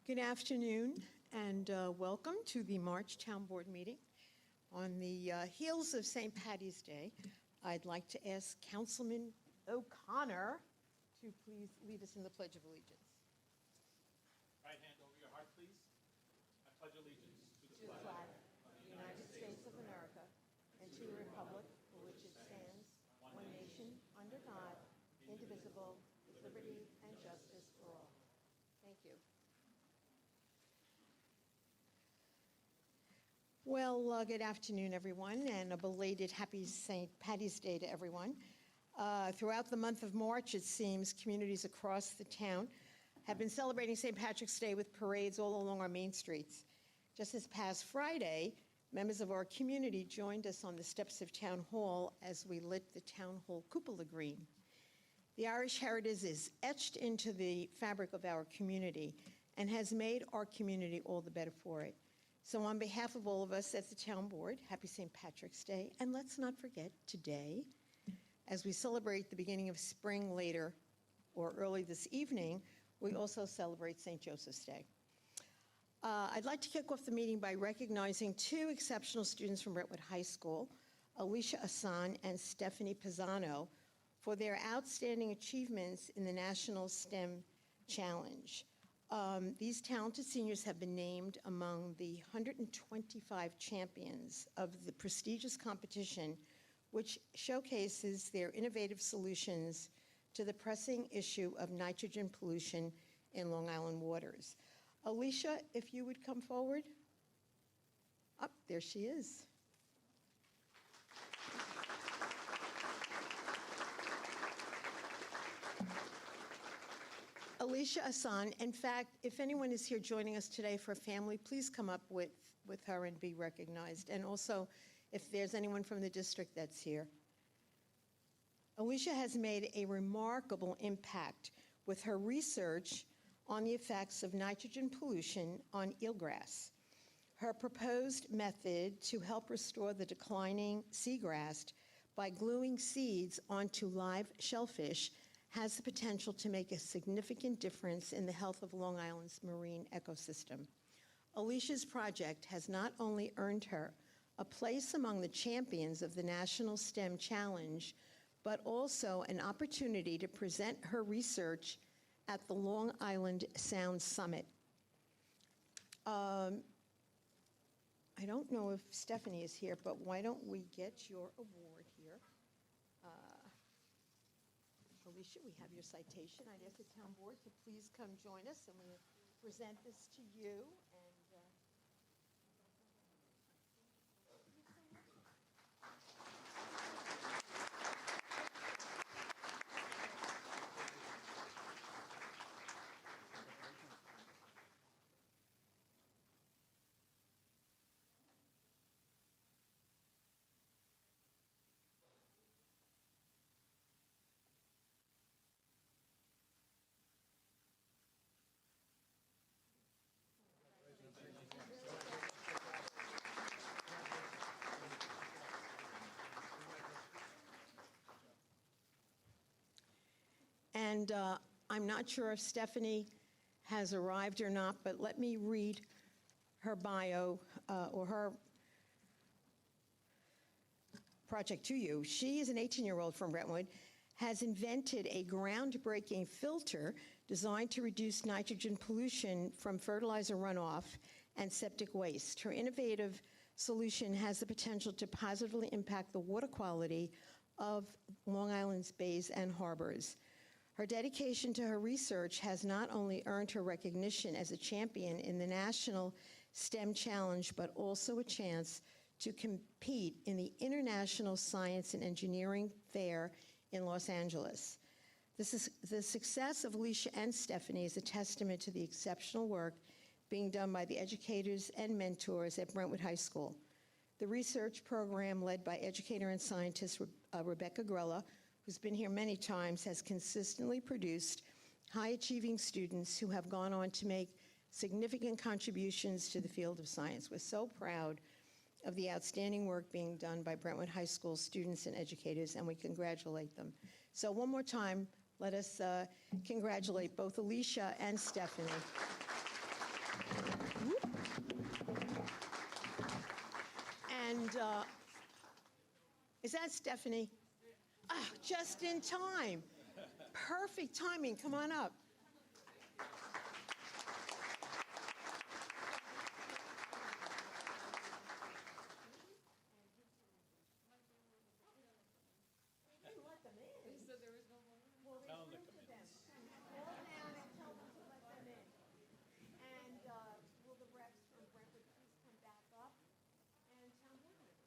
Good afternoon and welcome to the March Town Board meeting. On the heels of St. Paddy's Day, I'd like to ask Councilman O'Connor to please lead us in the Pledge of Allegiance. Right hand over your heart, please. I pledge allegiance to the flag of the United States of America and to the republic for which it stands, one nation, under God, indivisible, with liberty and justice for all. Thank you. Well, good afternoon, everyone, and a belated happy St. Paddy's Day to everyone. Throughout the month of March, it seems communities across the town have been celebrating St. Patrick's Day with parades all along our main streets. Just this past Friday, members of our community joined us on the steps of Town Hall as we lit the Town Hall cupola green. The Irish heritage is etched into the fabric of our community and has made our community all the better for it. So on behalf of all of us at the Town Board, happy St. Patrick's Day. And let's not forget today, as we celebrate the beginning of spring later or early this evening, we also celebrate St. Joseph's Day. I'd like to kick off the meeting by recognizing two exceptional students from Brentwood High School, Alicia Hassan and Stephanie Pisano, for their outstanding achievements in the National STEM Challenge. These talented seniors have been named among the 125 champions of the prestigious competition, which showcases their innovative solutions to the pressing issue of nitrogen pollution in Long Island waters. Alicia, if you would come forward. Oh, there she is. Alicia Hassan, in fact, if anyone is here joining us today for a family, please come up with her and be recognized. And also, if there's anyone from the district that's here. Alicia has made a remarkable impact with her research on the effects of nitrogen pollution on eelgrass. Her proposed method to help restore the declining seagrass by gluing seeds onto live shellfish has the potential to make a significant difference in the health of Long Island's marine ecosystem. Alicia's project has not only earned her a place among the champions of the National STEM Challenge, but also an opportunity to present her research at the Long Island Sound Summit. I don't know if Stephanie is here, but why don't we get your award here? Alicia, we have your citation. I'd ask the Town Board to please come join us, and we'll present this to you. And I'm not sure if Stephanie has arrived or not, but let me read her bio or her project to you. She is an 18-year-old from Brentwood, has invented a groundbreaking filter designed to reduce nitrogen pollution from fertilizer runoff and septic waste. Her innovative solution has the potential to positively impact the water quality of Long Island's bays and harbors. Her dedication to her research has not only earned her recognition as a champion in the National STEM Challenge, but also a chance to compete in the International Science and Engineering Fair in Los Angeles. The success of Alicia and Stephanie is a testament to the exceptional work being done by the educators and mentors at Brentwood High School. The research program led by educator and scientist Rebecca Grella, who's been here many times, has consistently produced high-achieving students who have gone on to make significant contributions to the field of science. We're so proud of the outstanding work being done by Brentwood High School students and educators, and we congratulate them. So one more time, let us congratulate both Alicia and Stephanie. And is that Stephanie? Ah, just in time. Perfect timing. Come on up. Tell them to come in. And will the reps from Brentwood please come back up and town board members?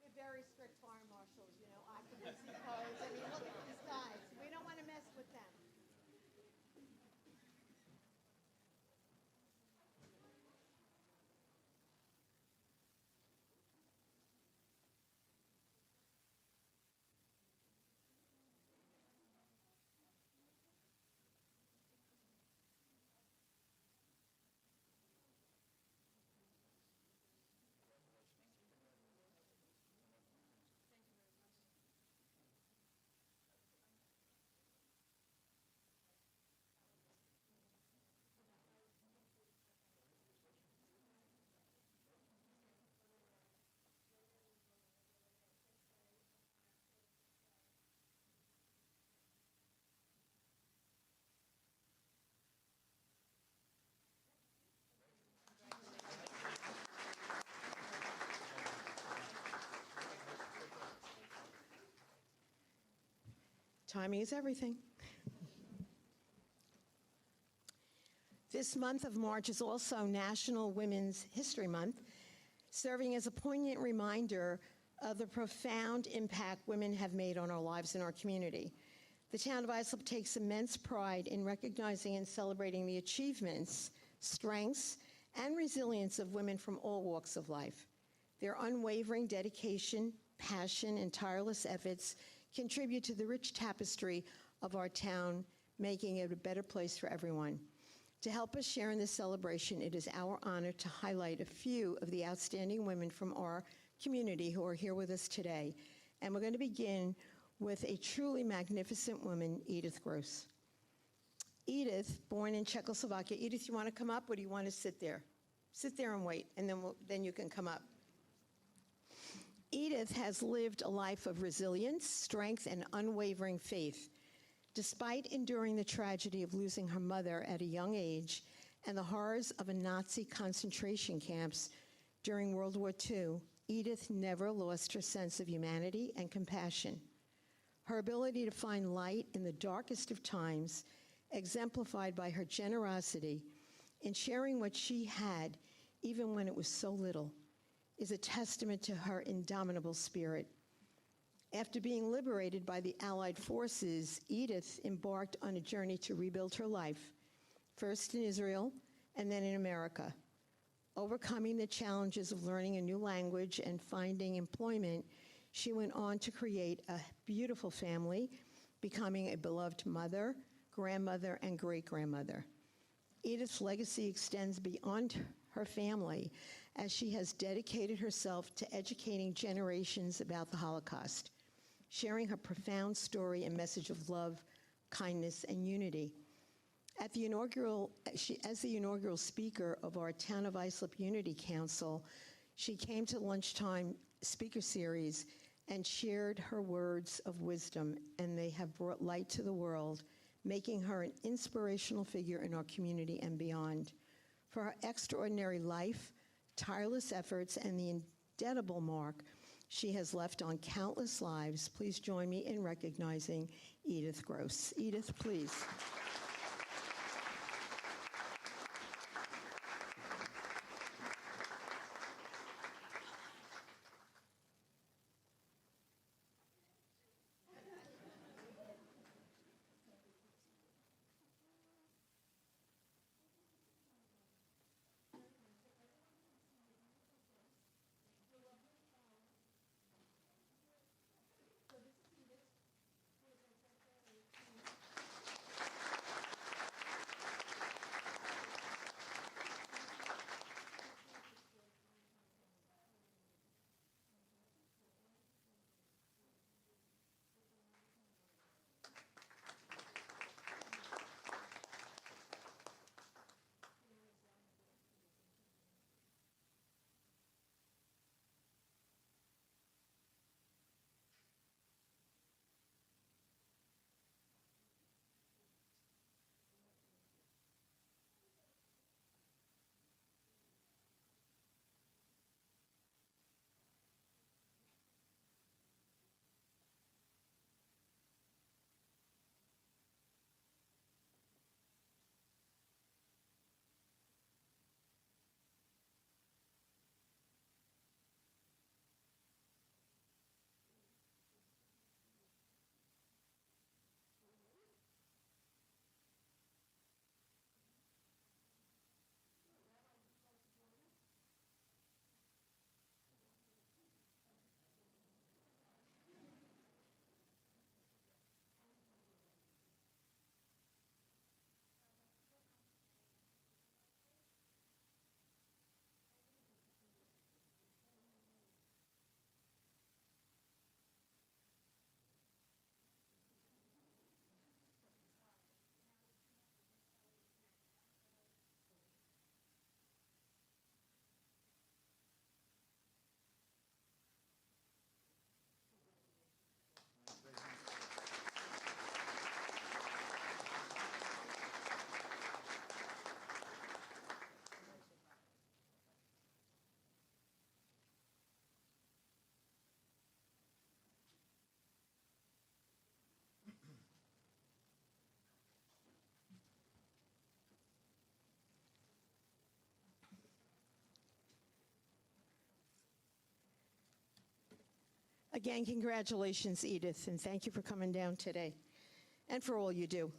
We're very strict fire marshals, you know, occupancy codes. I mean, look at these guys. We don't want to mess with them. Timing is everything. This month of March is also National Women's History Month, serving as a poignant reminder of the profound impact women have made on our lives and our community. The town of Islip takes immense pride in recognizing and celebrating the achievements, strengths, and resilience of women from all walks of life. Their unwavering dedication, passion, and tireless efforts contribute to the rich tapestry of our town, making it a better place for everyone. To help us share in this celebration, it is our honor to highlight a few of the outstanding women from our community who are here with us today. And we're going to begin with a truly magnificent woman, Edith Gross. Edith, born in Czechoslovakia. Edith, you want to come up, or do you want to sit there? Sit there and wait, and then you can come up. Edith has lived a life of resilience, strength, and unwavering faith. Despite enduring the tragedy of losing her mother at a young age and the horrors of a Nazi concentration camps during World War II, Edith never lost her sense of humanity and compassion. Her ability to find light in the darkest of times, exemplified by her generosity in sharing what she had, even when it was so little, is a testament to her indomitable spirit. After being liberated by the Allied forces, Edith embarked on a journey to rebuild her life, first in Israel and then in America. Overcoming the challenges of learning a new language and finding employment, she went on to create a beautiful family, becoming a beloved mother, grandmother, and great-grandmother. Edith's legacy extends beyond her family, as she has dedicated herself to educating generations about the Holocaust, sharing her profound story and message of love, kindness, and unity. As the inaugural speaker of our Town of Islip Unity Council, she came to the Lunchtime Speaker Series and shared her words of wisdom, and they have brought light to the world, making her an inspirational figure in our community and beyond. For her extraordinary life, tireless efforts, and the indelible mark she has left on countless lives, please join me in recognizing Edith Gross. Edith, please. Again, congratulations, Edith, and thank you for coming down today and for all you do.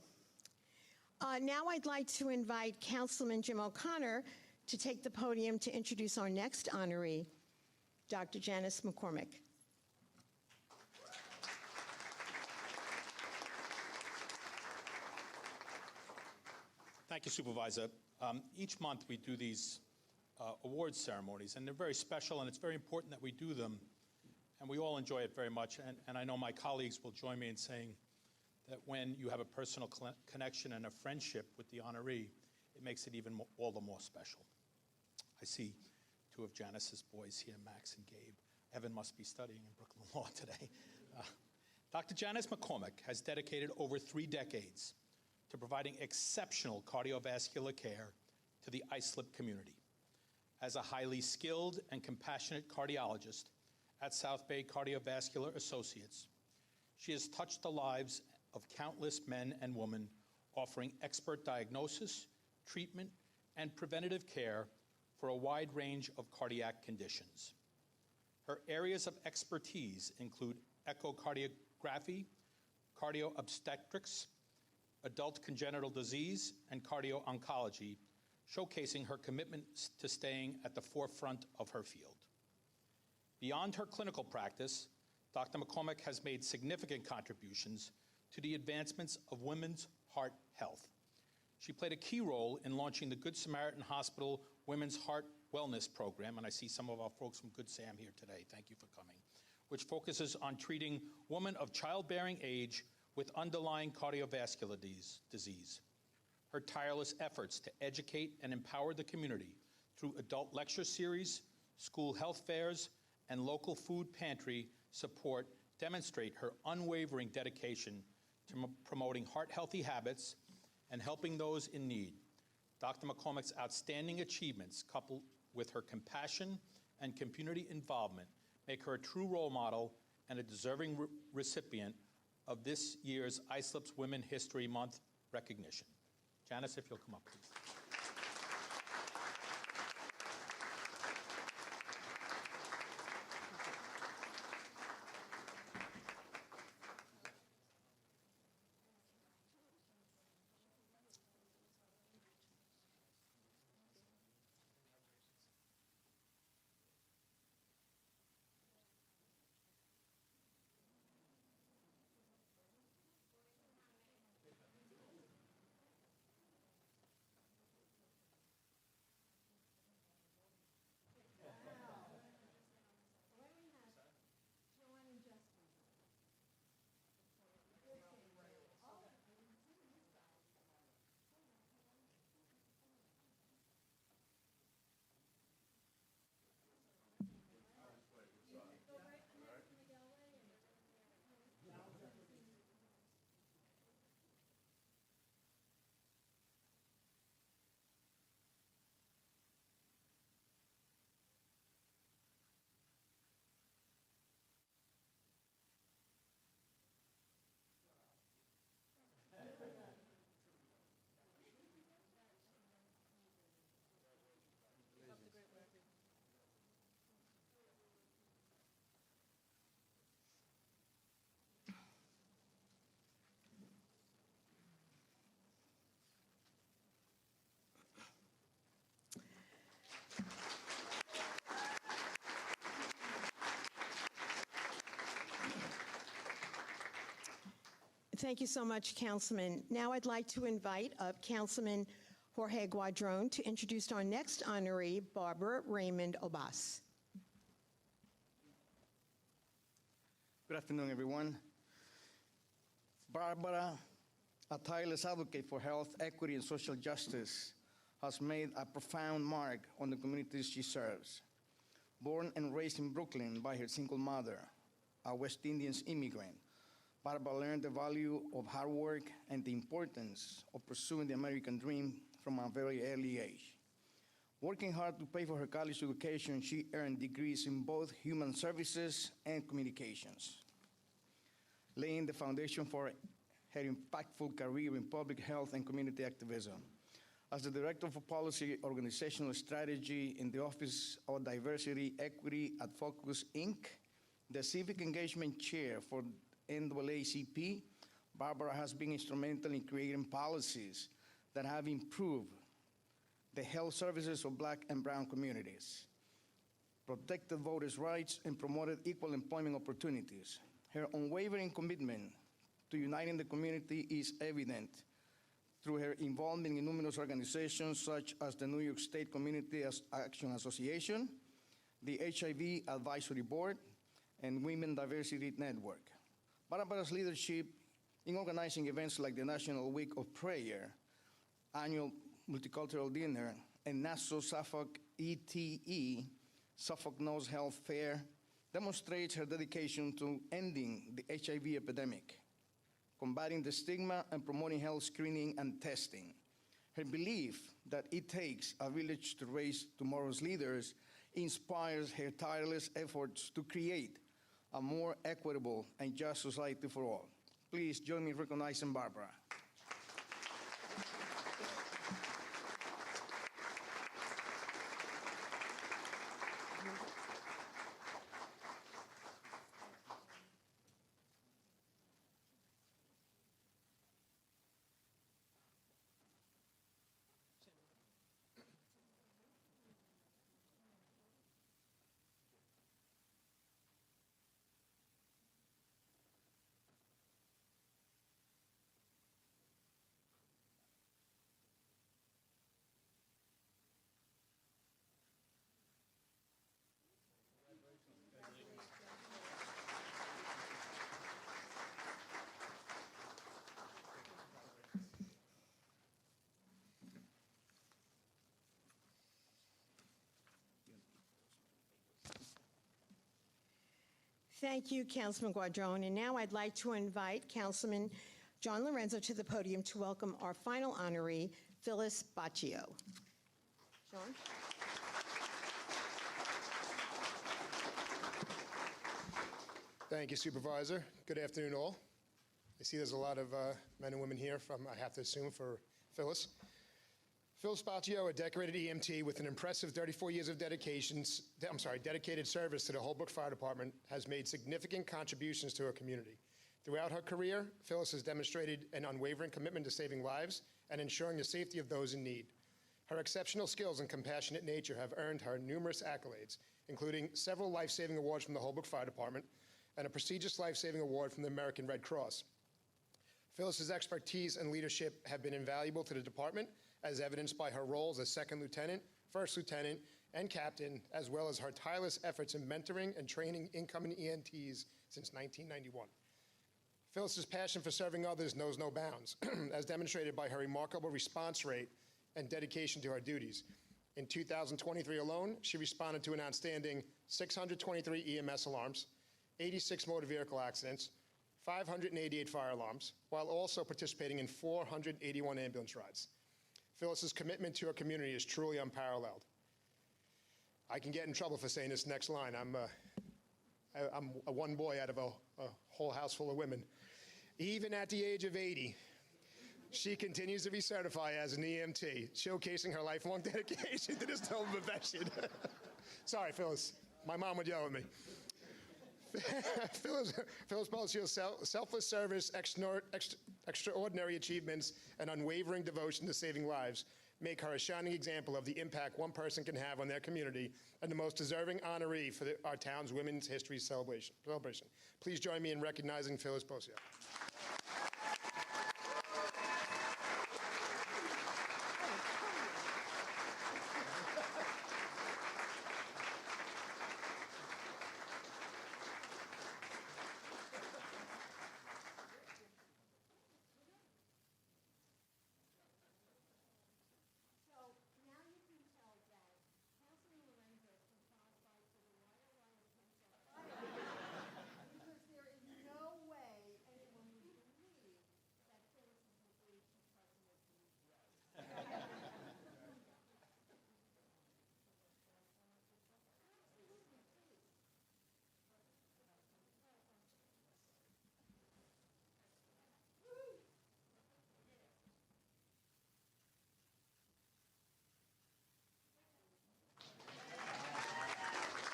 Now I'd like to invite Councilman Jim O'Connor to take the podium to introduce our next honoree, Dr. Janice McCormick. Thank you, Supervisor. Each month we do these awards ceremonies, and they're very special, and it's very important that we do them, and we all enjoy it very much. And I know my colleagues will join me in saying that when you have a personal connection and a friendship with the honoree, it makes it even all the more special. I see two of Janice's boys here, Max and Gabe. Evan must be studying in Brooklyn Law today. Dr. Janice McCormick has dedicated over 3 decades to providing exceptional cardiovascular care to the Islip community. As a highly skilled and compassionate cardiologist at South Bay Cardiovascular Associates, she has touched the lives of countless men and women, offering expert diagnosis, treatment, and preventative care for a wide range of cardiac conditions. Her areas of expertise include echocardiography, cardio-obstetrics, adult congenital disease, and cardio-oncology, showcasing her commitment to staying at the forefront of her field. Beyond her clinical practice, Dr. McCormick has made significant contributions to the advancements of women's heart health. She played a key role in launching the Good Samaritan Hospital Women's Heart Wellness Program, and I see some of our folks from Good Sam here today. Thank you for coming, which focuses on treating women of childbearing age with underlying cardiovascular disease. Her tireless efforts to educate and empower the community through adult lecture series, school health fairs, and local food pantry support demonstrate her unwavering dedication to promoting heart-healthy habits and helping those in need. Dr. McCormick's outstanding achievements, coupled with her compassion and community involvement, make her a true role model and a deserving recipient of this year's Islip's Women History Month recognition. Janice, if you'll come up, please. Thank you so much, Councilman. Now I'd like to invite up Councilman Jorge Guadron to introduce our next honoree, Barbara Raymond Obas. Good afternoon, everyone. Barbara, a tireless advocate for health, equity, and social justice, has made a profound mark on the communities she serves. Born and raised in Brooklyn by her single mother, a West Indian immigrant, Barbara learned the value of hard work and the importance of pursuing the American dream from a very early age. Working hard to pay for her college education, she earned degrees in both human services and communications, laying the foundation for her impactful career in public health and community activism. As the Director for Policy Organizational Strategy in the Office of Diversity Equity at Focus, Inc., the Civic Engagement Chair for NAACP, Barbara has been instrumental in creating policies that have improved the health services of Black and brown communities, protected voters' rights, and promoted equal employment opportunities. Her unwavering commitment to uniting the community is evident through her involvement in numerous organizations such as the New York State Community Action Association, the HIV Advisory Board, and Women Diversity Network. Barbara's leadership in organizing events like the National Week of Prayer, annual multicultural dinner, and Nassau Suffolk ETE, Suffolk Knows Health Fair, demonstrates her dedication to ending the HIV epidemic, combating the stigma, and promoting health screening and testing. Her belief that it takes a village to raise tomorrow's leaders inspires her tireless efforts to create a more equitable and just society for all. Please join me in recognizing Barbara. Thank you, Councilman Guadron. And now I'd like to invite Councilman John Lorenzo to the podium to welcome our final honoree, Phyllis Baccio. John? Thank you, Supervisor. Good afternoon, all. I see there's a lot of men and women here from, I have to assume, for Phyllis. Phyllis Baccio, a decorated EMT with an impressive 34 years of dedicated service to the Holbrook Fire Department, has made significant contributions to her community. Throughout her career, Phyllis has demonstrated an unwavering commitment to saving lives and ensuring the safety of those in need. Her exceptional skills and compassionate nature have earned her numerous accolades, including several life-saving awards from the Holbrook Fire Department and a prestigious life-saving award from the American Red Cross. Phyllis's expertise and leadership have been invaluable to the department, as evidenced by her roles as second lieutenant, first lieutenant, and captain, as well as her tireless efforts in mentoring and training incoming EMTs since 1991. Phyllis's passion for serving others knows no bounds, as demonstrated by her remarkable response rate and dedication to her duties. In 2023 alone, she responded to an outstanding 623 EMS alarms, 86 motor vehicle accidents, 588 fire alarms, while also participating in 481 ambulance rides. Phyllis's commitment to her community is truly unparalleled. I can get in trouble for saying this next line. I'm a one boy out of a whole house full of women. Even at the age of 80, she continues to be certified as an EMT, showcasing her lifelong dedication to this noble profession. Sorry, Phyllis. My mom would yell at me. Phyllis Baccio's selfless service, extraordinary achievements, and unwavering devotion to saving lives make her a shining example of the impact one person can have on their community and the most deserving honoree for our town's Women's History Celebration. Please join me in recognizing Phyllis Baccio.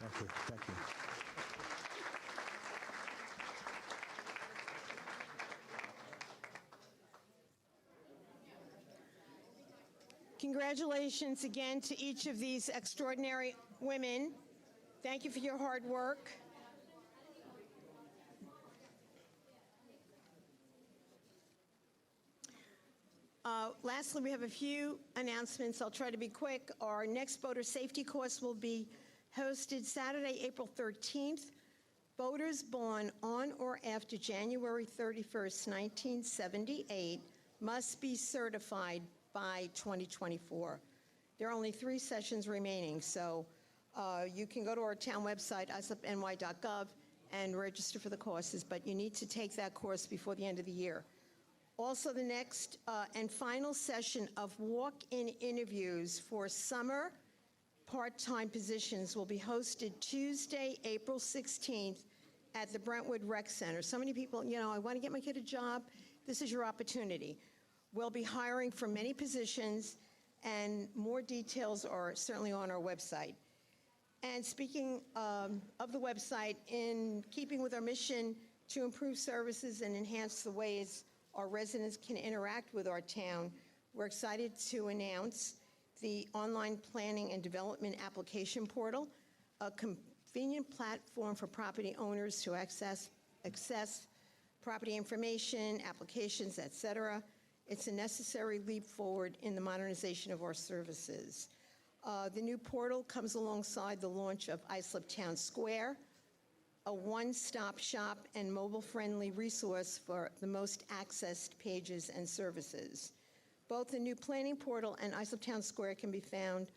Thank you. Thank you. Congratulations again to each of these extraordinary women. Thank you for your hard work. Lastly, we have a few announcements. I'll try to be quick. Our next boater safety course will be hosted Saturday, April 13th. Boaters born on or after January 31st, 1978 must be certified by 2024. There are only 3 sessions remaining, so you can go to our town website, islipny.gov, and register for the courses, but you need to take that course before the end of the year. Also, the next and final session of walk-in interviews for summer part-time positions will be hosted Tuesday, April 16th at the Brentwood Rec Center. So many people, I want to get my kid a job. This is your opportunity. We'll be hiring for many positions, and more details are certainly on our website. And speaking of the website, in keeping with our mission to improve services and enhance the ways our residents can interact with our town, we're excited to announce the online planning and development application portal, a convenient platform for property owners to access property information, applications, etc. It's a necessary leap forward in the modernization of our services. The new portal comes alongside the launch of Islip Town Square, a one-stop shop and mobile-friendly resource for the most accessed pages and services. Both the new planning portal and Islip Town Square can be found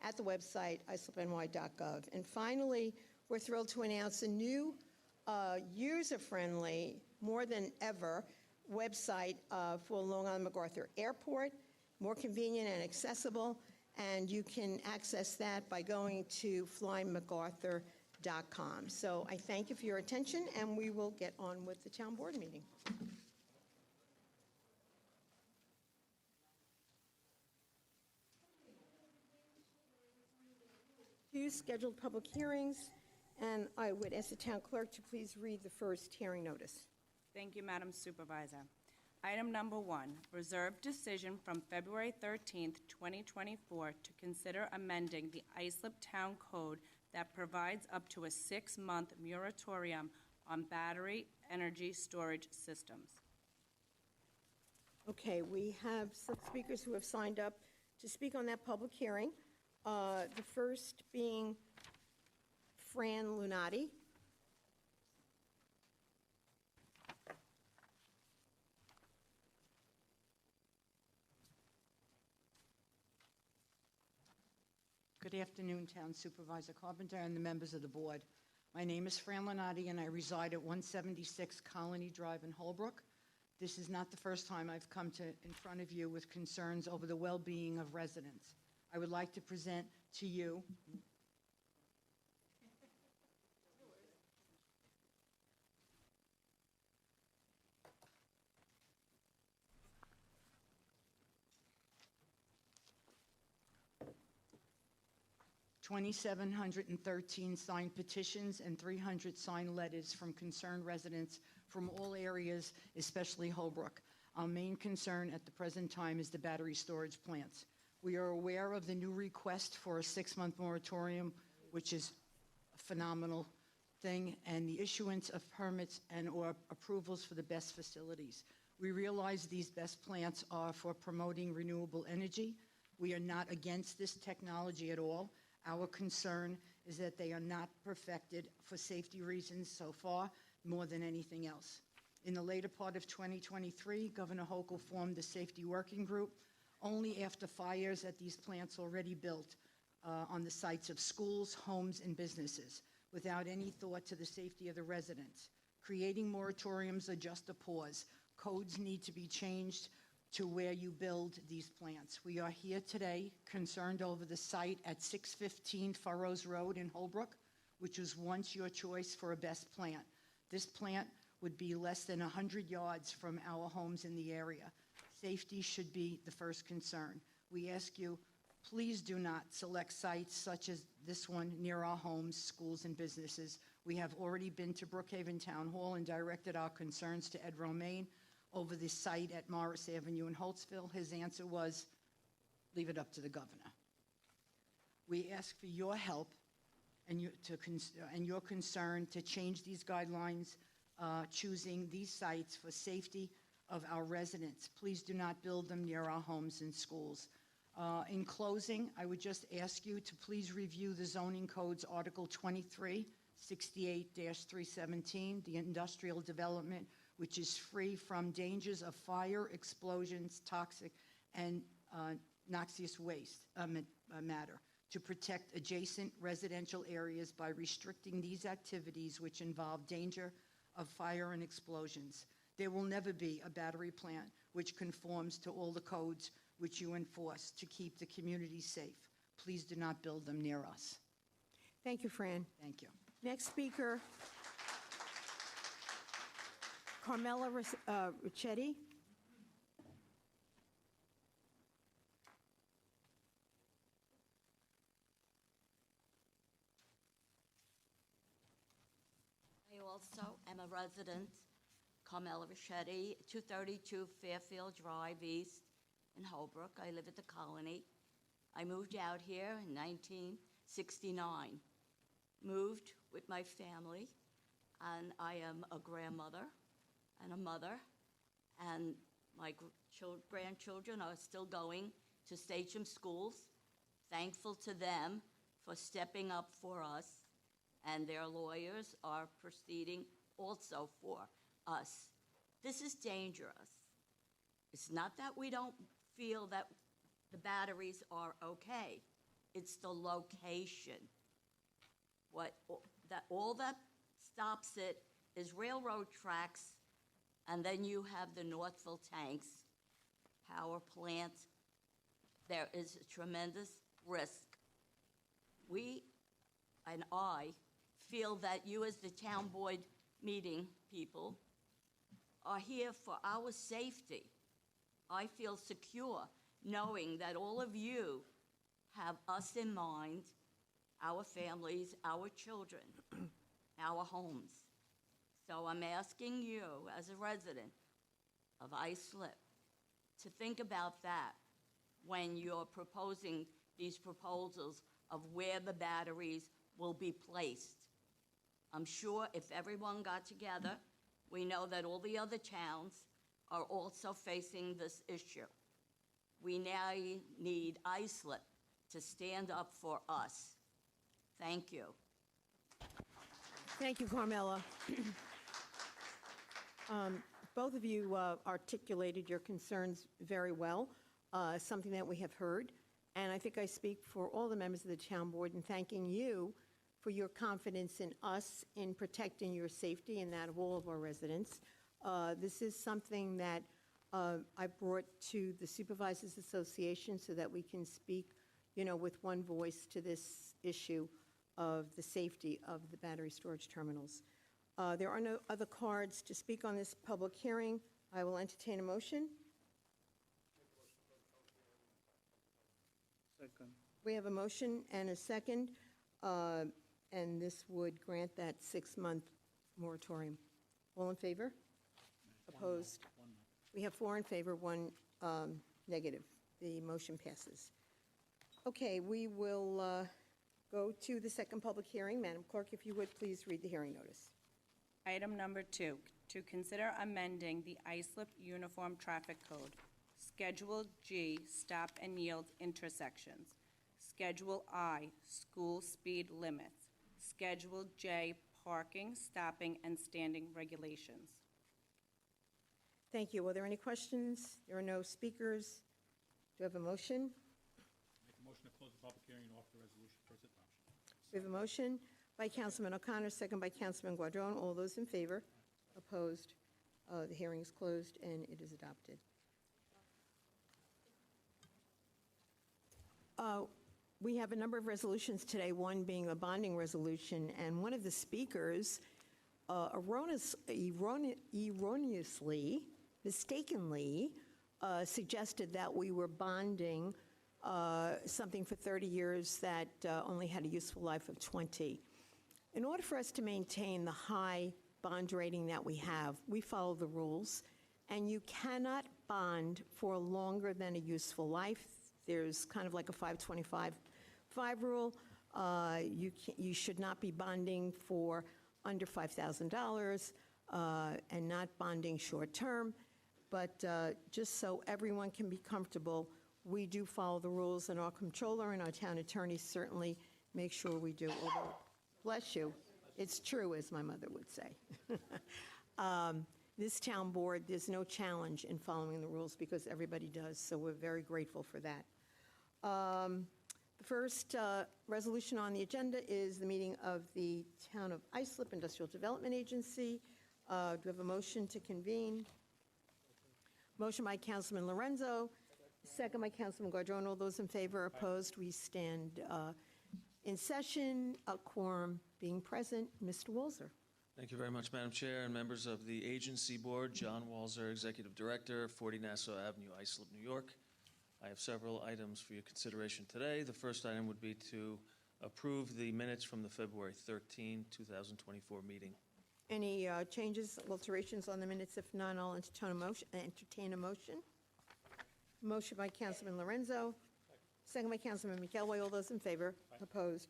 at the website, islipny.gov. And finally, we're thrilled to announce a new user-friendly, more than ever, website for Long Island MacArthur Airport, more convenient and accessible, and you can access that by going to flymacarthur.com. So I thank you for your attention, and we will get on with the town board meeting. Two scheduled public hearings, and I would ask the town clerk to please read the first hearing notice. Thank you, Madam Supervisor. Item number 1, reserved decision from February 13th, 2024 to consider amending the Islip Town Code that provides up to a 6-month moratorium on battery energy storage systems. Okay, we have some speakers who have signed up to speak on that public hearing. The first being Fran Lunati. Good afternoon, Town Supervisor Carpenter and the members of the board. My name is Fran Lenati, and I reside at 176 Colony Drive in Holbrook. This is not the first time I've come in front of you with concerns over the well-being of residents. I would like to present to you $2,713 signed petitions and 300 signed letters from concerned residents from all areas, especially Holbrook. Our main concern at the present time is the battery storage plants. We are aware of the new request for a 6-month moratorium, which is a phenomenal thing, and the issuance of permits and/or approvals for the best facilities. We realize these best plants are for promoting renewable energy. We are not against this technology at all. Our concern is that they are not perfected for safety reasons so far, more than anything else. In the later part of 2023, Governor Hochul formed the Safety Working Group only after fires at these plants already built on the sites of schools, homes, and businesses, without any thought to the safety of the residents. Creating moratoriums are just a pause. Codes need to be changed to where you build these plants. We are here today concerned over the site at 615 Furrows Road in Holbrook, which was once your choice for a best plant. This plant would be less than 100 yards from our homes in the area. Safety should be the first concern. We ask you, please do not select sites such as this one near our homes, schools, and businesses. We have already been to Brookhaven Town Hall and directed our concerns to Ed Romaine over the site at Morris Avenue in Holtzville. His answer was, leave it up to the governor. We ask for your help and your concern to change these guidelines, choosing these sites for safety of our residents. Please do not build them near our homes and schools. In closing, I would just ask you to please review the zoning code's Article 23, 68-317, the industrial development, which is free from dangers of fire, explosions, toxic, and noxious waste matter, to protect adjacent residential areas by restricting these activities which involve danger of fire and explosions. There will never be a battery plant which conforms to all the codes which you enforce to keep the community safe. Please do not build them near us. Thank you, Fran. Thank you. Next speaker, Carmela Ricchetti. I also am a resident, Carmela Ricchetti, 232 Fairfield Drive East in Holbrook. I live at the Colony. I moved out here in 1969. Moved with my family, and I am a grandmother and a mother, and my grandchildren are still going to Sachem schools. Thankful to them for stepping up for us, and their lawyers are proceeding also for us. This is dangerous. It's not that we don't feel that the batteries are okay. It's the location. All that stops it is railroad tracks, and then you have the Northville tanks, power plant. There is a tremendous risk. We and I feel that you as the town board meeting people are here for our safety. I feel secure knowing that all of you have us in mind, our families, our children, our homes. So I'm asking you, as a resident of Islip, to think about that when you're proposing these proposals of where the batteries will be placed. I'm sure if everyone got together, we know that all the other towns are also facing this issue. We now need Islip to stand up for us. Thank you. Thank you, Carmela. Both of you articulated your concerns very well, something that we have heard. And I think I speak for all the members of the town board in thanking you for your confidence in us in protecting your safety and that of all of our residents. This is something that I brought to the Supervisors Association so that we can speak, with one voice to this issue of the safety of the battery storage terminals. There are no other cards to speak on this public hearing. I will entertain a motion. Second. We have a motion and a second, and this would grant that 6-month moratorium. All in favor? Opposed? We have 4 in favor, 1 negative. The motion passes. Okay, we will go to the second public hearing. Madam Clerk, if you would, please read the hearing notice. Item number 2, to consider amending the Islip Uniform Traffic Code, Schedule G, stop and yield intersections, Schedule I, school speed limits, Schedule J, parking, stopping, and standing regulations. Thank you. Are there any questions? There are no speakers. Do I have a motion? Make a motion to close the public hearing and offer the resolution for its adoption. We have a motion by Councilman O'Connor, second by Councilman Guadron. All those in favor? Opposed? The hearing is closed and it is adopted. We have a number of resolutions today, one being a bonding resolution, and one of the speakers erroneously, mistakenly, suggested that we were bonding something for 30 years that only had a useful life of 20. In order for us to maintain the high bond rating that we have, we follow the rules, and you cannot bond for longer than a useful life. There's kind of like a 525-5 rule. You should not be bonding for under $5,000 and not bonding short-term. But just so everyone can be comfortable, we do follow the rules, and our comptroller and our town attorney certainly make sure we do. Although, bless you, it's true, as my mother would say. This town board, there's no challenge in following the rules because everybody does, so we're very grateful for that. The first resolution on the agenda is the meeting of the Town of Islip Industrial Development Agency. Do we have a motion to convene? Motion by Councilman Lorenzo, second by Councilman Guardone. All those in favor, opposed, we stand in session, a quorum being present. Mr. Walzer. Thank you very much, Madam Chair, and members of the agency board. John Walzer, Executive Director, 40 Nassau Avenue, Islip, New York. I have several items for your consideration today. The first item would be to approve the minutes from the February 13, 2024 meeting. Any changes, alterations on the minutes? If none, I'll entertain a motion. Motion by Councilman Lorenzo, second by Councilman McElroy. All those in favor? Opposed?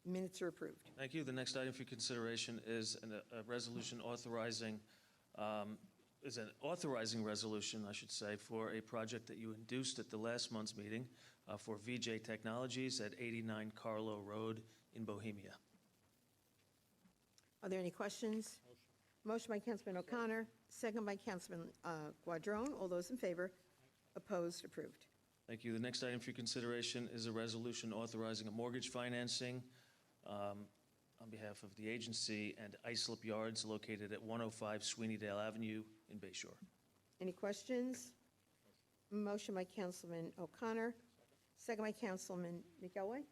Minutes are approved. Thank you. The next item for consideration is a resolution authorizing, resolution, I should say, for a project that you induced at the last month's meeting for VJ Technologies at 89 Carlo Road in Bohemia. Are there any questions? Motion by Councilman O'Connor, second by Councilman Guardone. All those in favor? Opposed? Approved. Thank you. The next item for your consideration is a resolution authorizing a mortgage financing on behalf of the agency and Islip Yards located at 105 Sweeneydale Avenue in Bay Shore. Any questions? Motion by Councilman O'Connor, second by Councilman McElroy.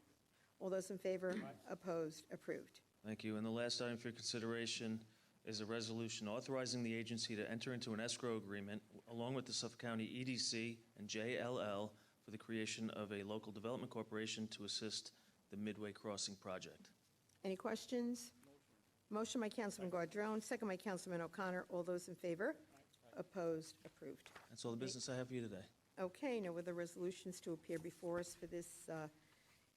All those in favor? Opposed? Approved. Thank you. And the last item for your consideration is a resolution authorizing the agency to enter into an escrow agreement along with the Suffolk County EDC and JLL for the creation of a local development corporation to assist the Midway Crossing project. Any questions? Motion by Councilman Guardone, second by Councilman O'Connor. All those in favor? Opposed? Approved. That's all the business I have for you today. Okay, no other resolutions to appear before us for this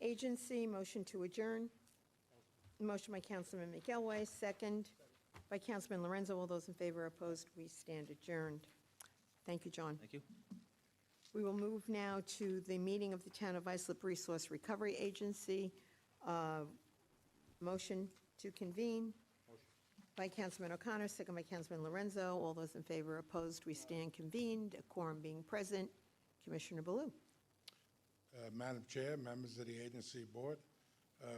agency. Motion to adjourn. Motion by Councilman McElroy, second by Councilman Lorenzo. All those in favor? Opposed? We stand adjourned. Thank you, John. Thank you. We will move now to the meeting of the Town of Islip Resource Recovery Agency. Motion to convene by Councilman O'Connor, second by Councilman Lorenzo. All those in favor? Opposed? We stand convened. A quorum being present. Commissioner Ballew. Madam Chair, members of the agency board,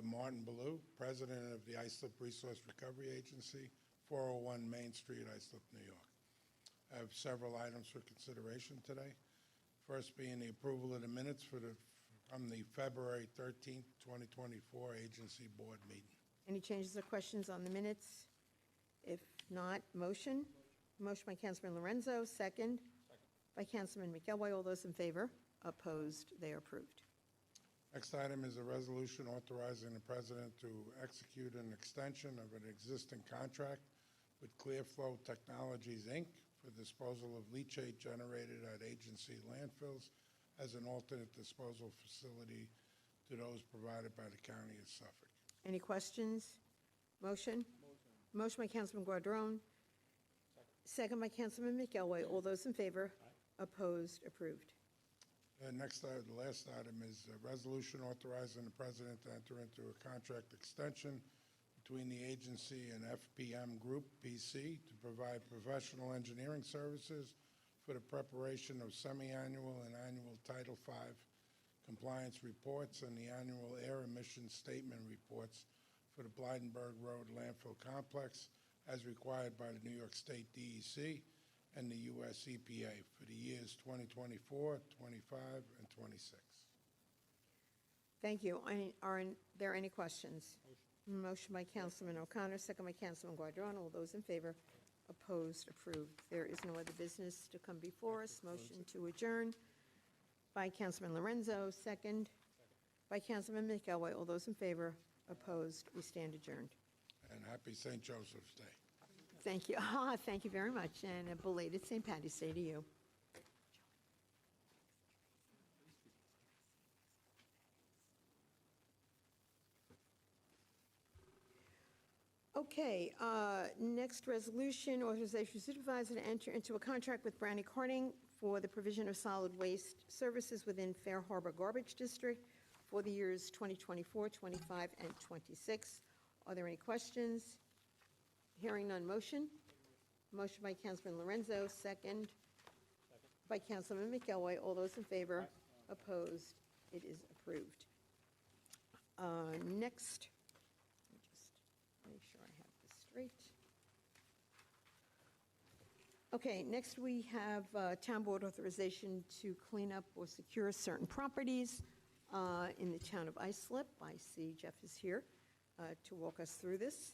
Martin Ballew, President of the Islip Resource Recovery Agency, 401 Main Street, Islip, New York. I have several items for consideration today. First being the approval of the minutes from the February 13th, 2024 agency board meeting. Any changes or questions on the minutes? If not, motion. Motion by Councilman Lorenzo, second by Councilman McElroy. All those in favor? Opposed? They are approved. Next item is a resolution authorizing the president to execute an extension of an existing contract with Clearflow Technologies, Inc. for disposal of leachate generated at agency landfills as an alternate disposal facility to those provided by the County of Suffolk. Any questions? Motion? Motion by Councilman Guardone. Second by Councilman McElroy. All those in favor? Opposed? Approved. Next, the last item is a resolution authorizing the president to enter into a contract extension between the agency and FPM Group, PC, to provide professional engineering services for the preparation of semi-annual and annual Title V compliance reports and the annual air emission statement reports for the Blydenburg Road landfill complex as required by the New York State DEC and the U.S. EPA for the years 2024, 25, and 26. Thank you. Are there any questions? Motion by Councilman O'Connor, second by Councilman Guardone. All those in favor? Opposed? Approved. There is no other business to come before us. Motion to adjourn by Councilman Lorenzo, second by Councilman McElroy. All those in favor? Opposed? We stand adjourned. And happy St. Joseph's Day. Thank you. Thank you very much, and a belated St. Patty's Day to you. Okay, next resolution, authorization for supervisor to enter into a contract with Brownie Corning for the provision of solid waste services within Fair Harbor Garbage District for the years 2024, 25, and 26. Are there any questions? Hearing none, motion? Motion by Councilman Lorenzo, second by Councilman McElroy. All those in favor? Opposed? It is approved. Next, let me just make sure I have this straight. Okay, next we have town board authorization to clean up or secure certain properties in the town of Islip. I see Jeff is here to walk us through this.